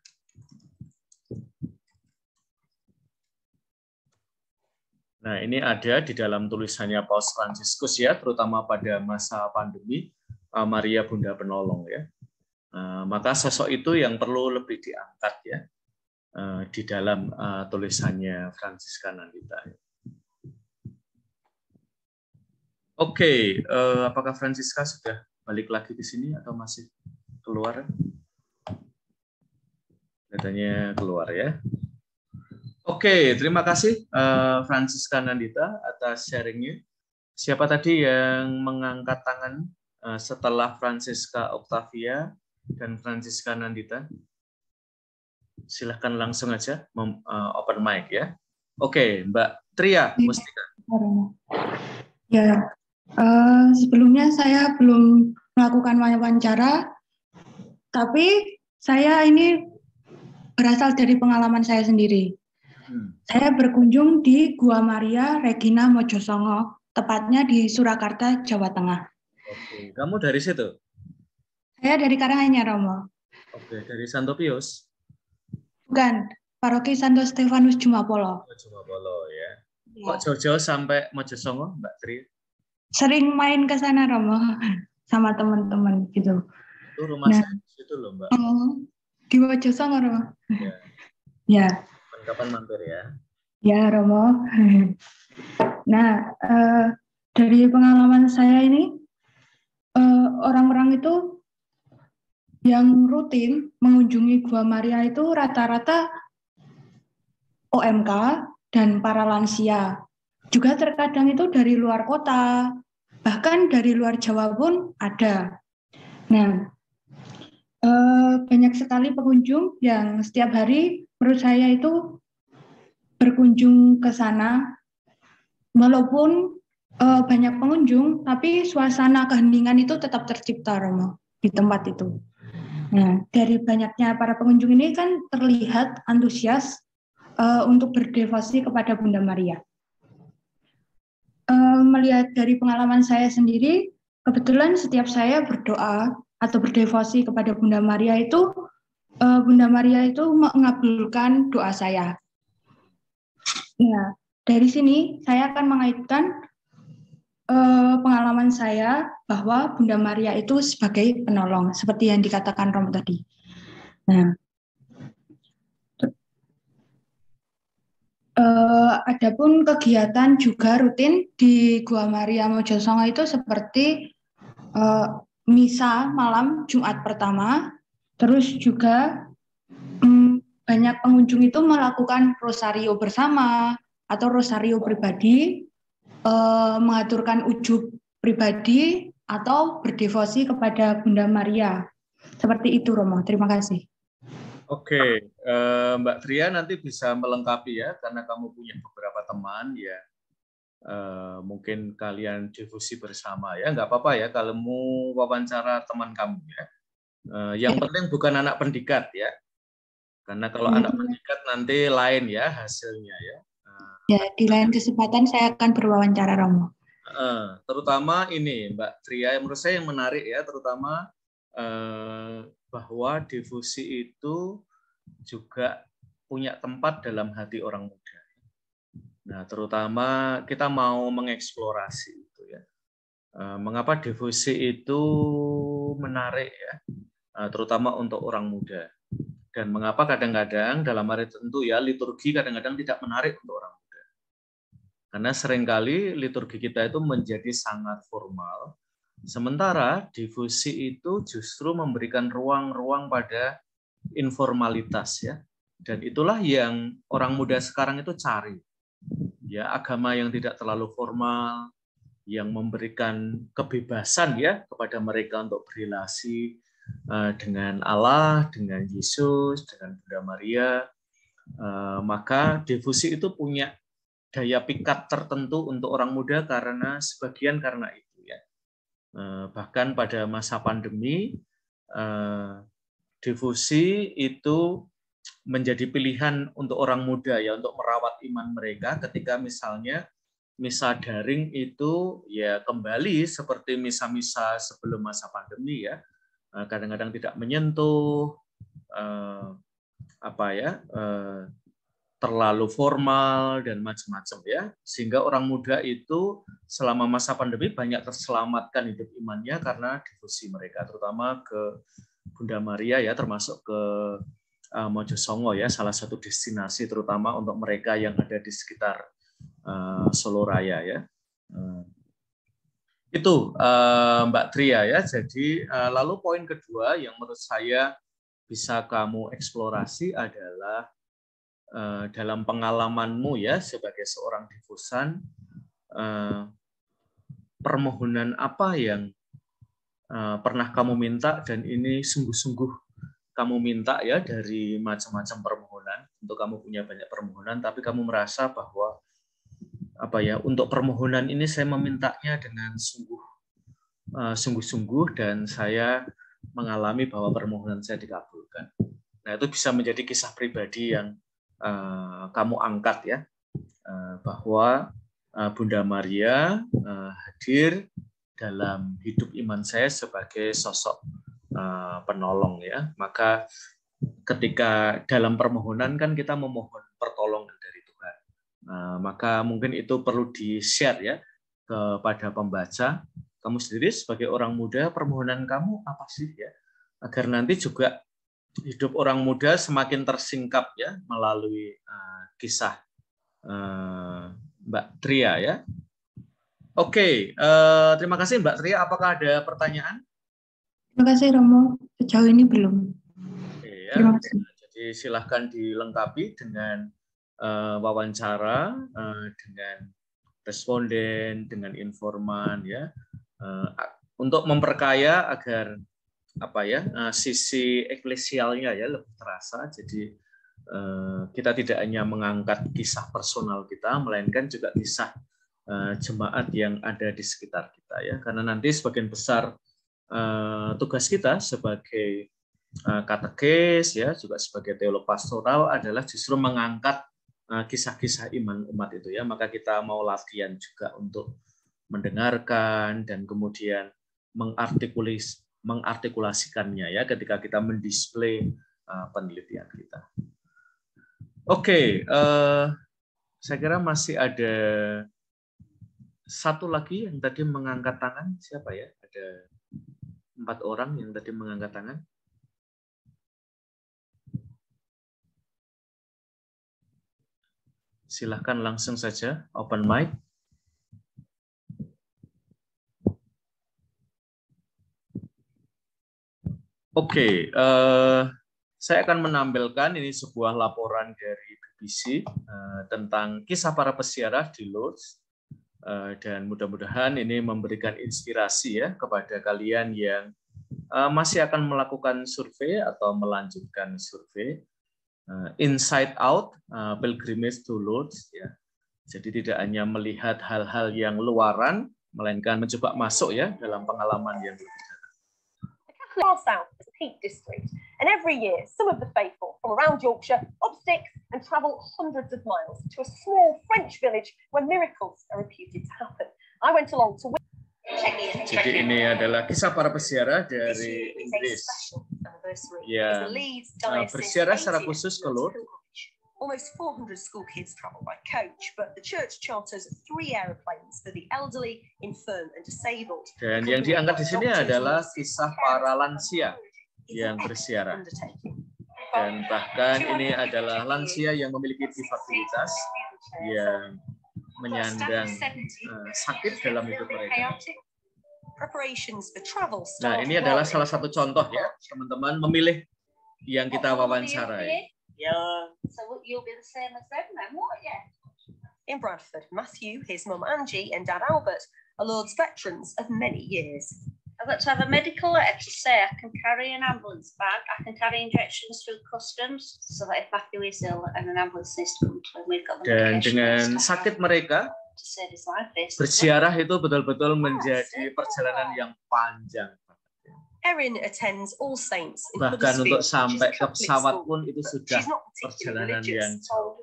Nah, ini ada di dalam tulisannya Paus Fransiskus ya, terutama pada masa pandemi, Maria Bunda Penolong ya. Maka sosok itu yang perlu lebih diangkat ya di dalam tulisannya Francisca Nandita. Oke, apakah Francisca sudah balik lagi ke sini atau masih keluar? Katanya keluar ya. Oke, terima kasih Francisca Nandita atas sharingnya. Siapa tadi yang mengangkat tangan setelah Francisca Octavia dan Francisca Nandita? Silahkan langsung aja open mic ya. Oke, Mbak Tria Mustika. Ya, sebelumnya saya belum melakukan wawancara, tapi saya ini berasal dari pengalaman saya sendiri. Saya berkunjung di Gua Maria Regina Mojosongo, tepatnya di Surakarta, Jawa Tengah. Oke, kamu dari situ? Saya dari Karanganyar, Romo. Oke, dari Santo Pius? Bukan, Paroki Santo Stefanus Jumapolo. Jumapolo ya. Kok jauh-jauh sampai Mojosongo, Mbak Tri? Sering main ke sana, Romo, sama teman-teman gitu. Itu rumah saya di situ loh, Mbak. Di Mojosongo, Romo. Ya. Ya. Kapan mampir ya? Ya, Romo. Nah, dari pengalaman saya ini, orang-orang itu yang rutin mengunjungi Gua Maria itu rata-rata OMK dan para lansia. Juga terkadang itu dari luar kota, bahkan dari luar Jawa pun ada. Nah, banyak sekali pengunjung yang setiap hari menurut saya itu berkunjung ke sana, walaupun banyak pengunjung, tapi suasana keheningan itu tetap tercipta, Romo, di tempat itu. Nah, dari banyaknya para pengunjung ini kan terlihat antusias untuk berdevosi kepada Bunda Maria. Melihat dari pengalaman saya sendiri, kebetulan setiap saya berdoa atau berdevosi kepada Bunda Maria itu, Bunda Maria itu mengabulkan doa saya. Nah, dari sini saya akan mengaitkan pengalaman saya bahwa Bunda Maria itu sebagai penolong, seperti yang dikatakan Romo tadi. Nah, adapun kegiatan juga rutin di Gua Maria Mojosongo itu seperti misa malam Jumat pertama, terus juga banyak pengunjung itu melakukan rosario bersama atau rosario pribadi, mengaturkan ujub pribadi atau berdevosi kepada Bunda Maria. Seperti itu, Romo. Terima kasih. Oke, Mbak Tria nanti bisa melengkapi ya, karena kamu punya beberapa teman ya. Mungkin kalian devosi bersama ya, nggak apa-apa ya kalau mau wawancara teman kamu ya. Yang penting bukan anak pendikat ya, karena kalau anak pendikat nanti lain ya hasilnya ya. Ya, di lain kesempatan saya akan berwawancara, Romo. Terutama ini Mbak Tria, menurut saya yang menarik ya, terutama bahwa devosi itu juga punya tempat dalam hati orang muda. Nah, terutama kita mau mengeksplorasi itu ya. Mengapa devosi itu menarik ya, terutama untuk orang muda. Dan mengapa kadang-kadang dalam hari tertentu ya liturgi kadang-kadang tidak menarik untuk orang muda. Karena seringkali liturgi kita itu menjadi sangat formal, sementara devosi itu justru memberikan ruang-ruang pada informalitas ya. Dan itulah yang orang muda sekarang itu cari. Ya, agama yang tidak terlalu formal, yang memberikan kebebasan ya kepada mereka untuk berrelasi dengan Allah, dengan Yesus, dengan Bunda Maria. Maka devosi itu punya daya pikat tertentu untuk orang muda karena sebagian karena itu ya. Bahkan pada masa pandemi devosi itu menjadi pilihan untuk orang muda ya untuk merawat iman mereka ketika misalnya misa daring itu ya kembali seperti misa-misa sebelum masa pandemi ya, kadang-kadang tidak menyentuh terlalu formal dan macam-macam ya, sehingga orang muda itu selama masa pandemi banyak terselamatkan hidup imannya karena devosi mereka, terutama ke Bunda Maria ya, termasuk ke Mojosongo ya, salah satu destinasi terutama untuk mereka yang ada di sekitar Solo Raya ya. Itu Mbak Tria ya. Jadi lalu poin kedua yang menurut saya bisa kamu eksplorasi adalah dalam pengalamanmu ya sebagai seorang devosan, permohonan apa yang pernah kamu minta dan ini sungguh-sungguh kamu minta ya dari macam-macam permohonan. Untuk kamu punya banyak permohonan, tapi kamu merasa bahwa untuk permohonan ini saya memintanya dengan sungguh-sungguh dan saya mengalami bahwa permohonan saya dikabulkan. Nah, itu bisa menjadi kisah pribadi yang kamu angkat ya, bahwa Bunda Maria hadir dalam hidup iman saya sebagai sosok penolong ya. Maka ketika dalam permohonan kan kita memohon pertolongan dari Tuhan. Maka mungkin itu perlu di-share ya kepada pembaca. Kamu sendiri sebagai orang muda, permohonan kamu apa sih ya? Agar nanti juga hidup orang muda semakin tersingkap ya melalui kisah Mbak Tria ya. Oke, terima kasih Mbak Tria. Apakah ada pertanyaan? Terima kasih Romo. Sejauh ini belum. Oke, ya. Terima kasih. Jadi silahkan dilengkapi dengan wawancara dengan responden, dengan informan ya, untuk memperkaya agar sisi eklesialnya ya lebih terasa. Jadi kita tidak hanya mengangkat kisah personal kita, melainkan juga kisah jemaat yang ada di sekitar kita ya. Karena nanti sebagian besar tugas kita sebagai katekis ya, juga sebagai teolog pastoral adalah justru mengangkat kisah-kisah iman umat itu ya. Maka kita mau latihan juga untuk mendengarkan dan kemudian mengartikulasikannya ya ketika kita mendisplay penelitian kita. Oke, saya kira masih ada satu lagi yang tadi mengangkat tangan, siapa ya? Ada 4 orang yang tadi mengangkat tangan. Silahkan langsung saja, open mic. Oke, saya akan menampilkan ini sebuah laporan dari BBC tentang kisah para peziarah di Lourdes, dan mudah-mudahan ini memberikan inspirasi ya kepada kalian yang masih akan melakukan survei atau melanjutkan survei. Inside Out, Pilgrimage to Lourdes, ya. Jadi tidak hanya melihat hal-hal yang luaran, melainkan mencoba masuk ya dalam pengalaman yang lebih dalam. Far south is Peak District, and every year some of the faithful from around Yorkshire up sticks and travel hundreds of miles to a small French village where miracles are reputed to happen. I went along to. Jadi ini adalah kisah para peziarah dari Inggris. Ya, berziarah secara khusus ke Lourdes. Almost 400 school kids travel by coach, but the church charters 3 aeroplanes for the elderly, infirm, and disabled. Dan yang diangkat di sini adalah kisah para lansia yang berziarah. Dan bahkan ini adalah lansia yang memiliki difabilitas yang menyandang sakit dalam hidup mereka. Nah, ini adalah salah satu contoh ya, teman-teman memilih yang kita wawancara ya. So you'll be the same as them then, won't you? In Bradford, Matthew, his mum Angie, and dad Albert are Lourdes veterans of many years. I've got to have a medical letter to say I can carry an ambulance bag, I can carry injections through customs, so that if Matthew is ill and an ambulance needs to come to him, we've got the Dan dengan sakit mereka, berziarah itu betul-betul menjadi perjalanan yang panjang. Erin attends All Saints in Bahkan untuk sampai ke pesawat pun itu sudah perjalanan yang jauh.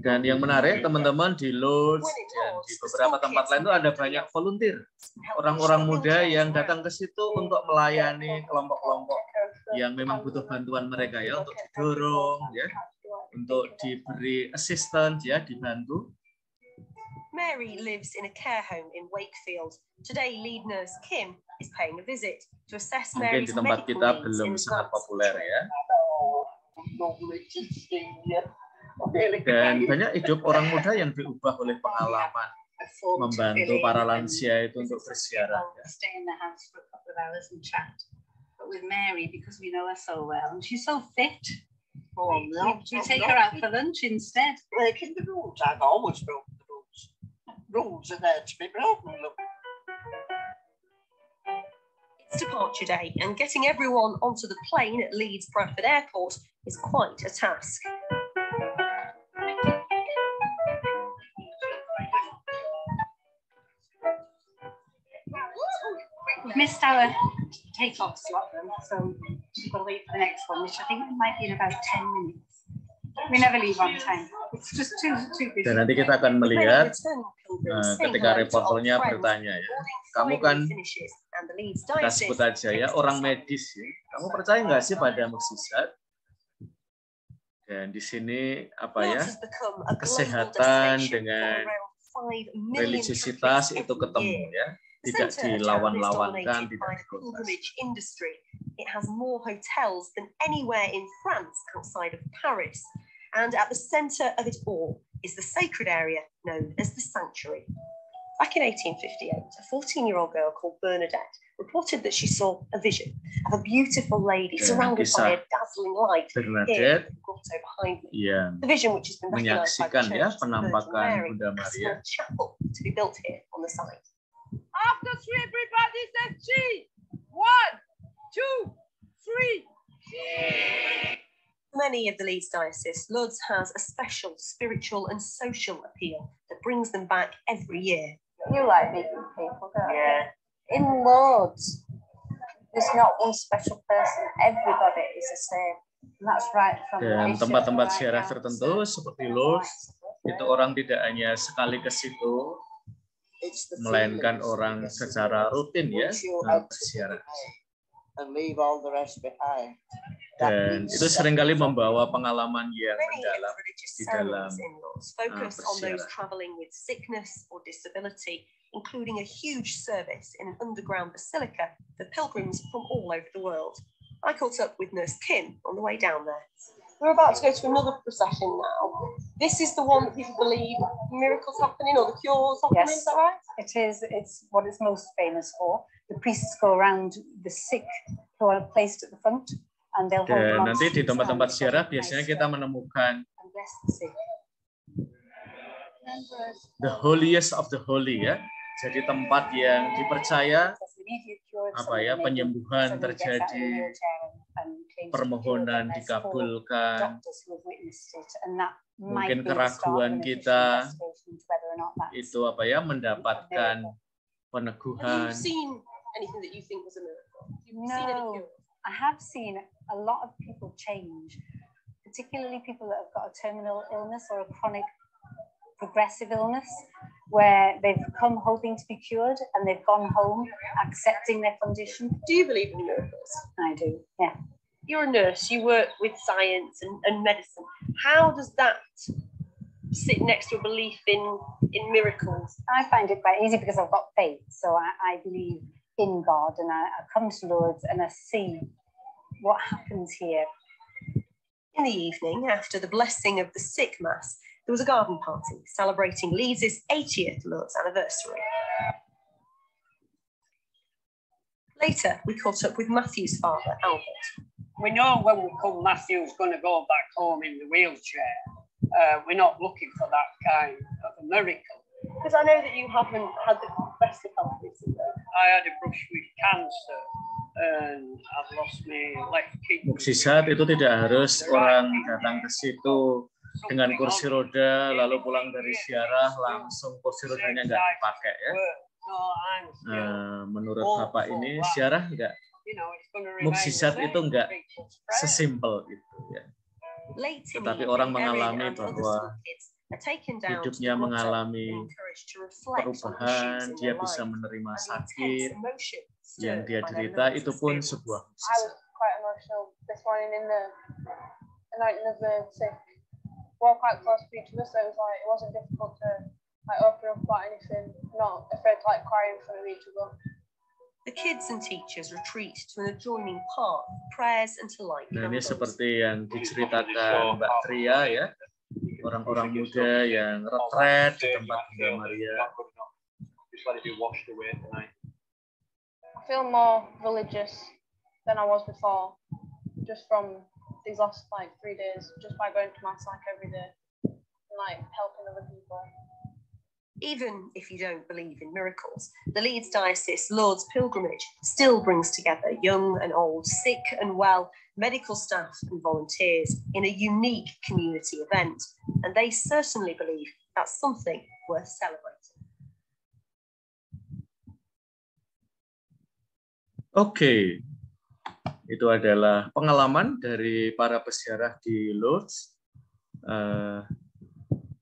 Dan yang menarik teman-teman di Lourdes dan di beberapa tempat lain itu ada banyak volunteer, orang-orang muda yang datang ke situ untuk melayani kelompok-kelompok yang memang butuh bantuan mereka ya, untuk didorong ya, untuk diberi assistance ya, dibantu. Mary lives in a care home in Wakefield. Today, lead nurse Kim is paying a visit to assess Mary's medical needs. Mungkin di tempat kita belum sangat populer ya. Dan banyak hidup orang muda yang diubah oleh pengalaman membantu para lansia itu untuk berziarah. Ya. But with Mary, because we know her so well, and she's so fit. We take her out for lunch instead. Breaking the rules, I've always broken the rules. Rules are there to be broken. Look. It's departure day, and getting everyone onto the plane at Leeds Bradford Airport is quite a task. We've missed our take-off slot, so we've got to wait for the next one, which I think might be in about 10 minutes. We never leave on time. It's just too busy. Dan nanti kita akan melihat ketika reporternya bertanya ya, kamu kan kita sebut aja ya orang medis ya, kamu percaya nggak sih pada mukjizat? Dan di sini apa ya, kesehatan dengan religiusitas itu ketemu ya, tidak dilawan-lawankan, tidak dikontrastasi. It has more hotels than anywhere in France outside of Paris. And at the center of it all is the sacred area known as the sanctuary. Back in 1858, a 14-year-old girl called Bernadette reported that she saw a vision of a beautiful lady surrounded by a dazzling light here in the grotto behind me. The vision, which has been recognized by the Church of the Virgin Mary, has a chapel to be built here on the site. After 3, everybody says cheese. 1, 2, 3. Many of the Leeds Diocese, Lourdes has a special spiritual and social appeal that brings them back every year. You like meeting people, don't you? In Lourdes, there's not one special person. Everybody is the same. And that's right from dan tempat-tempat ziarah tertentu seperti Lourdes, itu orang tidak hanya sekali ke situ, melainkan orang secara rutin ya berziarah. And leave all the rest behind. Dan itu seringkali membawa pengalaman yang mendalam di dalam focus on those berziarah. traveling with sickness or disability, including a huge service in an underground basilica for pilgrims from all over the world. I caught up with Nurse Kim on the way down there. We're about to go to another procession now. This is the one that people believe miracles happening or the cures happening, Yes. is that right? It is. It's what it's most famous for. The priests go around the sick who are placed at the front, and they'll hold them Dan on nanti di streets tempat-tempat and ziarah nice biasanya kita menemukan and bless the sick. the holiest of the holy ya. Jadi tempat yang dipercaya penyembuhan terjadi, permohonan dikabulkan, mungkin keraguan kita itu mendapatkan peneguhan. Have you seen anything that you think was a miracle? No, I have seen a lot of people change, particularly people that have got a terminal illness or a chronic progressive illness, where they've come hoping to be cured and they've gone home accepting their condition. Do you believe in miracles? I do, yeah. You're a nurse, you work with science and medicine. How does that sit next to a belief in miracles? I find it quite easy because I've got faith. So I believe in God, and I come to Lourdes and I see what happens here. In the evening, after the blessing of the sick mass, there was a garden party celebrating Leeds' 80th Lourdes anniversary. Later, we caught up with Matthew's father, Albert. We know when we come, Matthew's going to go back home in the wheelchair. We're not looking for that kind of a miracle. Because I know that you haven't had the best of health recently. I had a brush with cancer and I've lost my left kidney. Mukjizat itu tidak harus orang datang ke situ dengan kursi roda lalu pulang dari ziarah langsung kursi rodanya nggak dipakai ya. Menurut Bapak ini ziarah nggak, mukjizat itu nggak sesimpel itu ya. Tetapi orang mengalami bahwa hidupnya mengalami perubahan, dia bisa menerima sakit yang dia derita, itu pun sebuah mukjizat. We're quite close to each other, so it wasn't difficult to open up about anything, not afraid to cry in front of each other. The kids and teachers retreat to an adjoining park, prayers and to light. Nah, ini seperti yang diceritakan Mbak Tria ya, orang-orang muda yang retret di tempat Bunda Maria. I feel more religious than I was before, just from these last 3 days, just by going to mass every day and helping other people. Even if you don't believe in miracles, the Leeds Diocese Lourdes pilgrimage still brings together young and old, sick and well, medical staff and volunteers in a unique community event, and they certainly believe that's something worth celebrating. Oke. Itu adalah pengalaman dari para peziarah di Lourdes.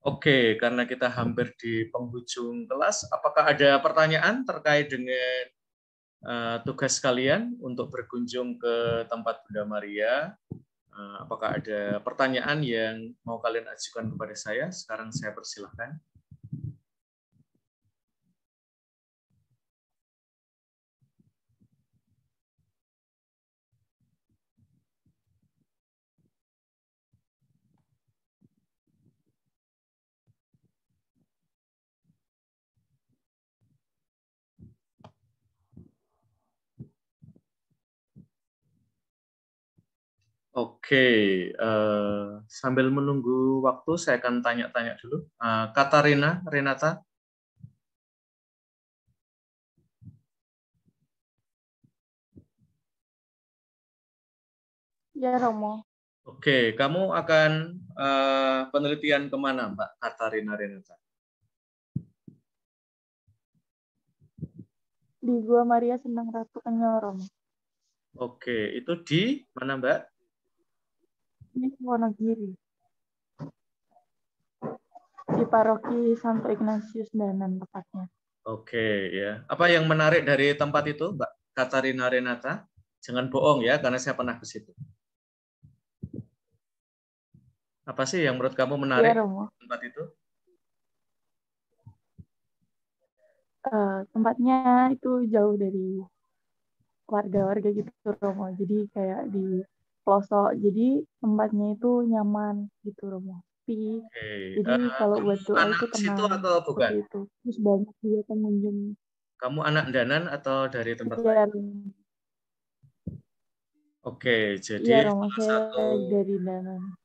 Oke, karena kita hampir di penghujung kelas, apakah ada pertanyaan terkait dengan tugas kalian untuk berkunjung ke tempat Bunda Maria? Apakah ada pertanyaan yang mau kalian ajukan kepada saya? Sekarang saya persilahkan. Oke, sambil menunggu waktu, saya akan tanya-tanya dulu. Katarina, Renata. Ya, Romo. Oke, kamu akan penelitian kemana, Mbak Katarina Renata? Di Gua Maria Sendang Ratu Anyar, Romo. Oke, itu di mana, Mbak? Ini Wonogiri. Di Paroki Santo Ignatius Danan tepatnya. Oke, ya. Apa yang menarik dari tempat itu, Mbak Katarina Renata? Jangan bohong ya, karena saya pernah ke situ. Apa sih yang menurut kamu menarik tempat itu? Tempatnya itu jauh dari warga-warga gitu Romo. Jadi kayak di pelosok. Jadi tempatnya itu nyaman gitu Romo. Sepi. Jadi kalau buat doa itu tenang. Atau bukan? Seperti itu. Terus banyak juga pengunjung. Kamu anak Danan atau dari tempat lain? Oke, jadi Romo, saya dari Danan.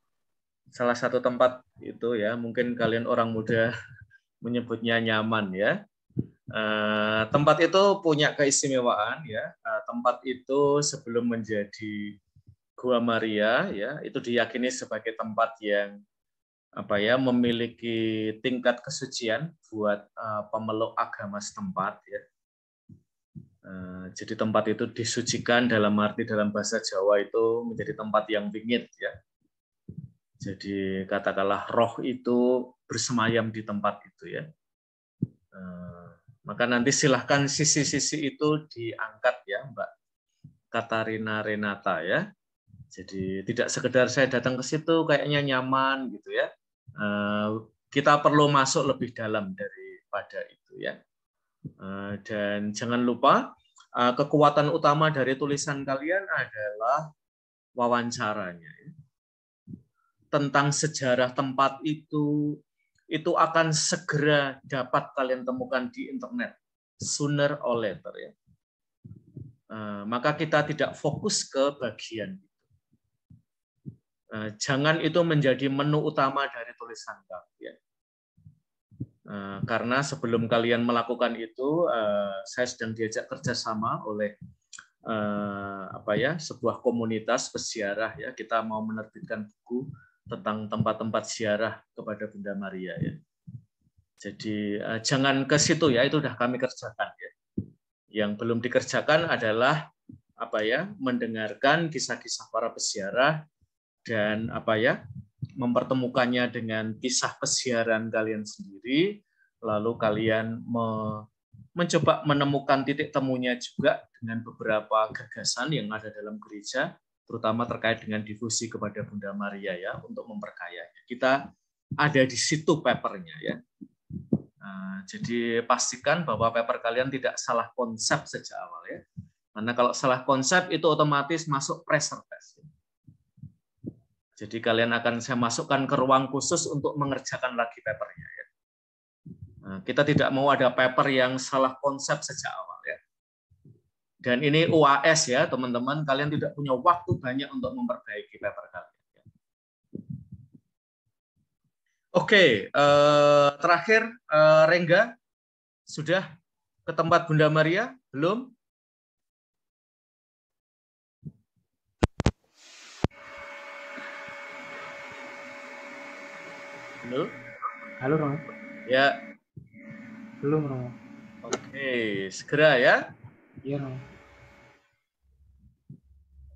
Salah satu tempat itu ya, mungkin kalian orang muda menyebutnya nyaman ya. Tempat itu punya keistimewaan ya. Tempat itu sebelum menjadi Gua Maria ya, itu diyakini sebagai tempat yang memiliki tingkat kesucian buat pemeluk agama setempat ya. Jadi tempat itu disucikan dalam arti dalam bahasa Jawa itu menjadi tempat yang bingit ya. Jadi katakanlah roh itu bersemayam di tempat itu ya. Maka nanti silahkan sisi-sisi itu diangkat ya Mbak Katarina Renata ya. Jadi tidak sekedar saya datang ke situ kayaknya nyaman gitu ya. Kita perlu masuk lebih dalam daripada itu ya. Dan jangan lupa kekuatan utama dari tulisan kalian adalah wawancaranya. Tentang sejarah tempat itu akan segera dapat kalian temukan di internet, sooner or later ya. Maka kita tidak fokus ke bagian itu. Jangan itu menjadi menu utama dari tulisan kalian. Karena sebelum kalian melakukan itu, saya sedang diajak kerjasama oleh sebuah komunitas peziarah ya. Kita mau menerbitkan buku tentang tempat-tempat ziarah kepada Bunda Maria ya. Jadi jangan ke situ ya, itu sudah kami kerjakan ya. Yang belum dikerjakan adalah mendengarkan kisah-kisah para peziarah dan mempertemukannya dengan kisah peziaran kalian sendiri, lalu kalian mencoba menemukan titik temunya juga dengan beberapa gagasan yang ada dalam gereja, terutama terkait dengan difusi kepada Bunda Maria ya, untuk memperkayanya. Kita ada di situ papernya ya. Jadi pastikan bahwa paper kalian tidak salah konsep sejak awal ya. Karena kalau salah konsep itu otomatis masuk pressure test. Jadi kalian akan saya masukkan ke ruang khusus untuk mengerjakan lagi papernya ya. Kita tidak mau ada paper yang salah konsep sejak awal ya. Dan ini UAS ya, teman-teman. Kalian tidak punya waktu banyak untuk memperbaiki paper kalian. Oke, terakhir Rengga, sudah ke tempat Bunda Maria? Belum? Halo? Halo, Romo. Ya. Belum, Romo. Oke, segera ya. Iya, Romo.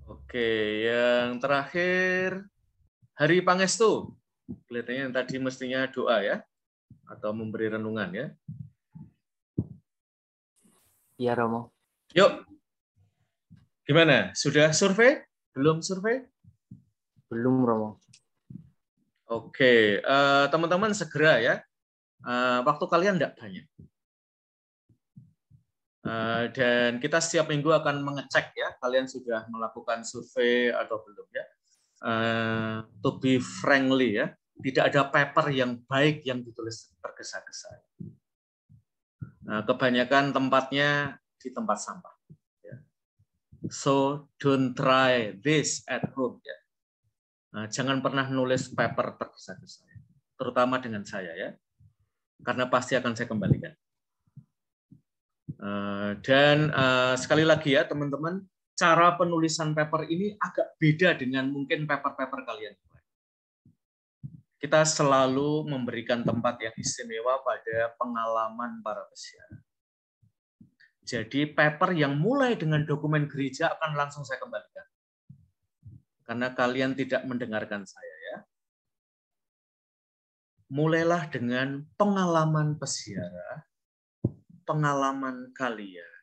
Oke, yang terakhir Hari Pangestu. Kelihatannya yang tadi mestinya doa ya, atau memberi renungan ya. Iya, Romo. Yuk. Gimana? Sudah survei? Belum survei? Belum, Romo. Oke, teman-teman segera ya. Waktu kalian tidak banyak. Dan kita setiap minggu akan mengecek ya, kalian sudah melakukan survei atau belum ya. To be frankly ya, tidak ada paper yang baik yang ditulis tergesa-gesa. Kebanyakan tempatnya di tempat sampah. Ya. So don't try this at home ya. Jangan pernah nulis paper tergesa-gesa, terutama dengan saya ya, karena pasti akan saya kembalikan. Dan sekali lagi ya teman-teman, cara penulisan paper ini agak beda dengan mungkin paper-paper kalian. Kita selalu memberikan tempat yang istimewa pada pengalaman para peziarah. Jadi paper yang mulai dengan dokumen gereja akan langsung saya kembalikan. Karena kalian tidak mendengarkan saya ya. Mulailah dengan pengalaman peziarah, pengalaman kalian.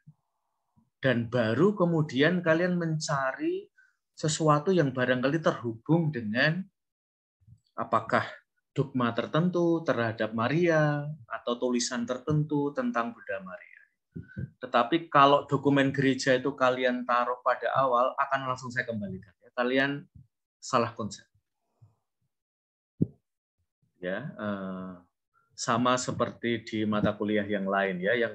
Dan baru kemudian kalian mencari sesuatu yang barangkali terhubung dengan apakah dogma tertentu terhadap Maria atau tulisan tertentu tentang Bunda Maria. Tetapi kalau dokumen gereja itu kalian taruh pada awal, akan langsung saya kembalikan. Kalian salah konsep. Ya, sama seperti di mata kuliah yang lain ya, yang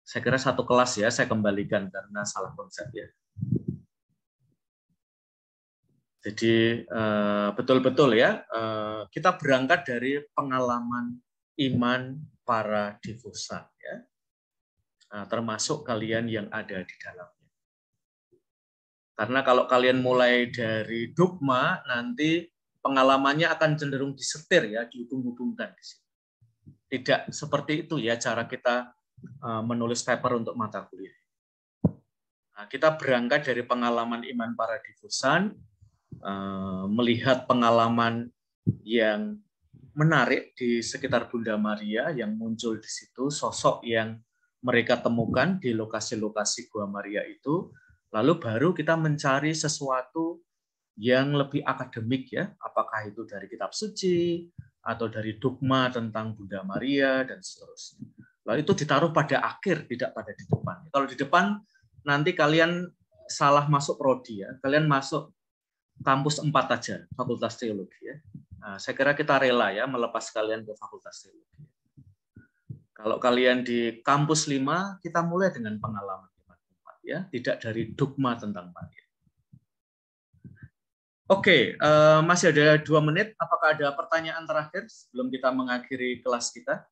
saya kira satu kelas ya, saya kembalikan karena salah konsep ya. Jadi betul-betul ya, kita berangkat dari pengalaman iman para devosan ya, termasuk kalian yang ada di dalamnya. Karena kalau kalian mulai dari dogma, nanti pengalamannya akan cenderung disetir ya, dihubung-hubungkan di sini. Tidak seperti itu ya cara kita menulis paper untuk mata kuliah. Nah, kita berangkat dari pengalaman iman para devosan, melihat pengalaman yang menarik di sekitar Bunda Maria yang muncul di situ, sosok yang mereka temukan di lokasi-lokasi Gua Maria itu, lalu baru kita mencari sesuatu yang lebih akademik ya, apakah itu dari kitab suci atau dari dogma tentang Bunda Maria dan seterusnya. Lalu itu ditaruh pada akhir, tidak pada di depan. Kalau di depan nanti kalian salah masuk prodi ya, kalian masuk kampus 4 aja, Fakultas Teologi ya. Nah, saya kira kita rela ya melepas kalian ke Fakultas Teologi. Kalau kalian di kampus 5, kita mulai dengan pengalaman ya, tidak dari dogma tentang Maria. Oke, masih ada 2 menit. Apakah ada pertanyaan terakhir sebelum kita mengakhiri kelas kita?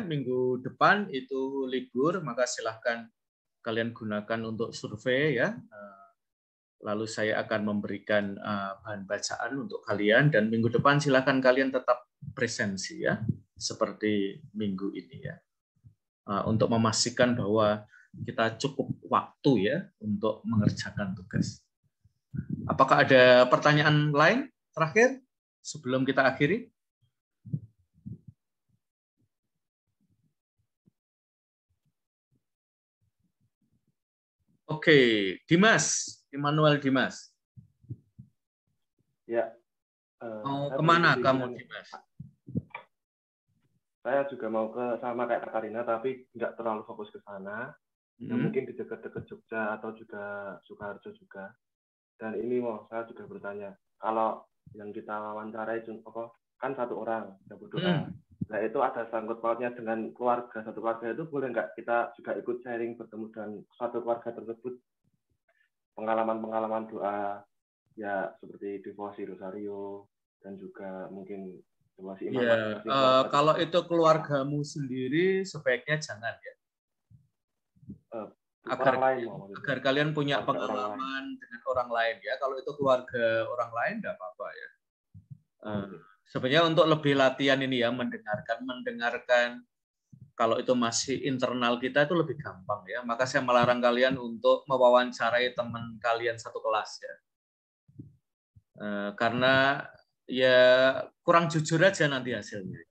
Minggu depan itu libur, maka silahkan kalian gunakan untuk survei ya. Lalu saya akan memberikan bahan bacaan untuk kalian, dan minggu depan silahkan kalian tetap presensi ya, seperti minggu ini ya, untuk memastikan bahwa kita cukup waktu ya untuk mengerjakan tugas. Apakah ada pertanyaan lain terakhir sebelum kita akhiri? Oke, Dimas, Immanuel Dimas. Ya. Mau kemana kamu, Dimas? Saya juga mau ke sama kayak Katarina, tapi nggak terlalu fokus ke sana. Ya, mungkin di dekat-dekat Jogja atau juga Sukoharjo juga. Dan ini saya juga bertanya, kalau yang kita wawancarai kan 1 orang yang berdoa. Nah itu ada sangkut pautnya dengan keluarga, satu keluarga itu boleh nggak kita juga ikut sharing bertemu dengan suatu keluarga tersebut, pengalaman-pengalaman doa ya seperti devosi rosario dan juga mungkin devosi iman. Ya, kalau itu keluargamu sendiri sebaiknya jangan ya. Agar kalian punya pengalaman dengan orang lain ya. Kalau itu keluarga orang lain nggak apa-apa ya. Sebenarnya untuk lebih latihan ini ya, mendengarkan kalau itu masih internal kita itu lebih gampang ya. Maka saya melarang kalian untuk mewawancarai teman kalian satu kelas ya. Karena ya kurang jujur aja nanti hasilnya.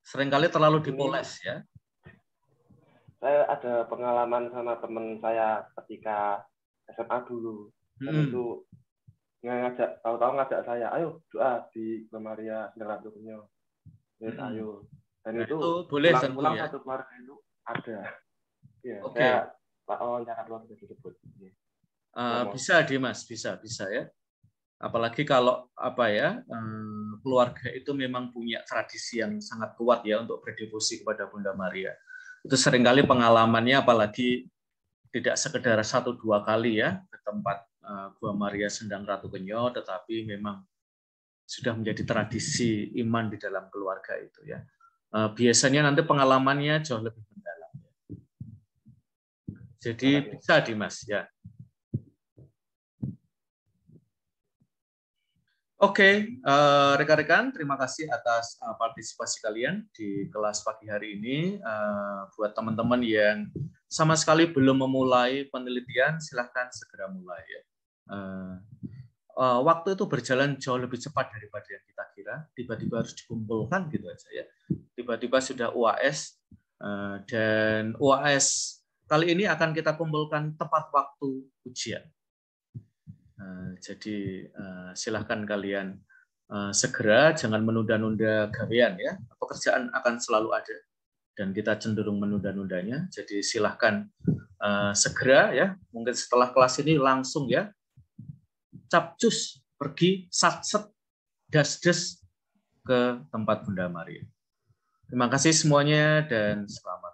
Seringkali terlalu dipoles ya. Saya ada pengalaman sama teman saya ketika SMA dulu. Dan itu tahu-tahu ngajak saya, ayo doa di Gua Maria Sembilan Ratunya. Ayo. Dan itu boleh pulang ya? Satu keluarga itu ada. Ya, Oke. Saya wawancara keluarga tersebut. Bisa Dimas, bisa ya. Apalagi kalau keluarga itu memang punya tradisi yang sangat kuat ya untuk berdevosi kepada Bunda Maria. Itu seringkali pengalamannya, apalagi tidak sekedar 1-2 kali ya ke tempat Gua Maria Sendang Ratu Kenyo, tetapi memang sudah menjadi tradisi iman di dalam keluarga itu ya. Biasanya nanti pengalamannya jauh lebih mendalam. Jadi bisa Dimas ya. Oke, rekan-rekan, terima kasih atas partisipasi kalian di kelas pagi hari ini. Buat teman-teman yang sama sekali belum memulai penelitian, silahkan segera mulai ya. Waktu itu berjalan jauh lebih cepat daripada yang kita kira. Tiba-tiba harus dikumpulkan gitu aja ya. Tiba-tiba sudah UAS, dan UAS kali ini akan kita kumpulkan tepat waktu ujian. Jadi silahkan kalian segera, jangan menunda-nunda gawean ya. Pekerjaan akan selalu ada dan kita cenderung menunda-nundanya. Jadi silahkan segera ya. Mungkin setelah kelas ini langsung ya capcus pergi satset das-des ke tempat Bunda Maria. Terima kasih semuanya dan selamat.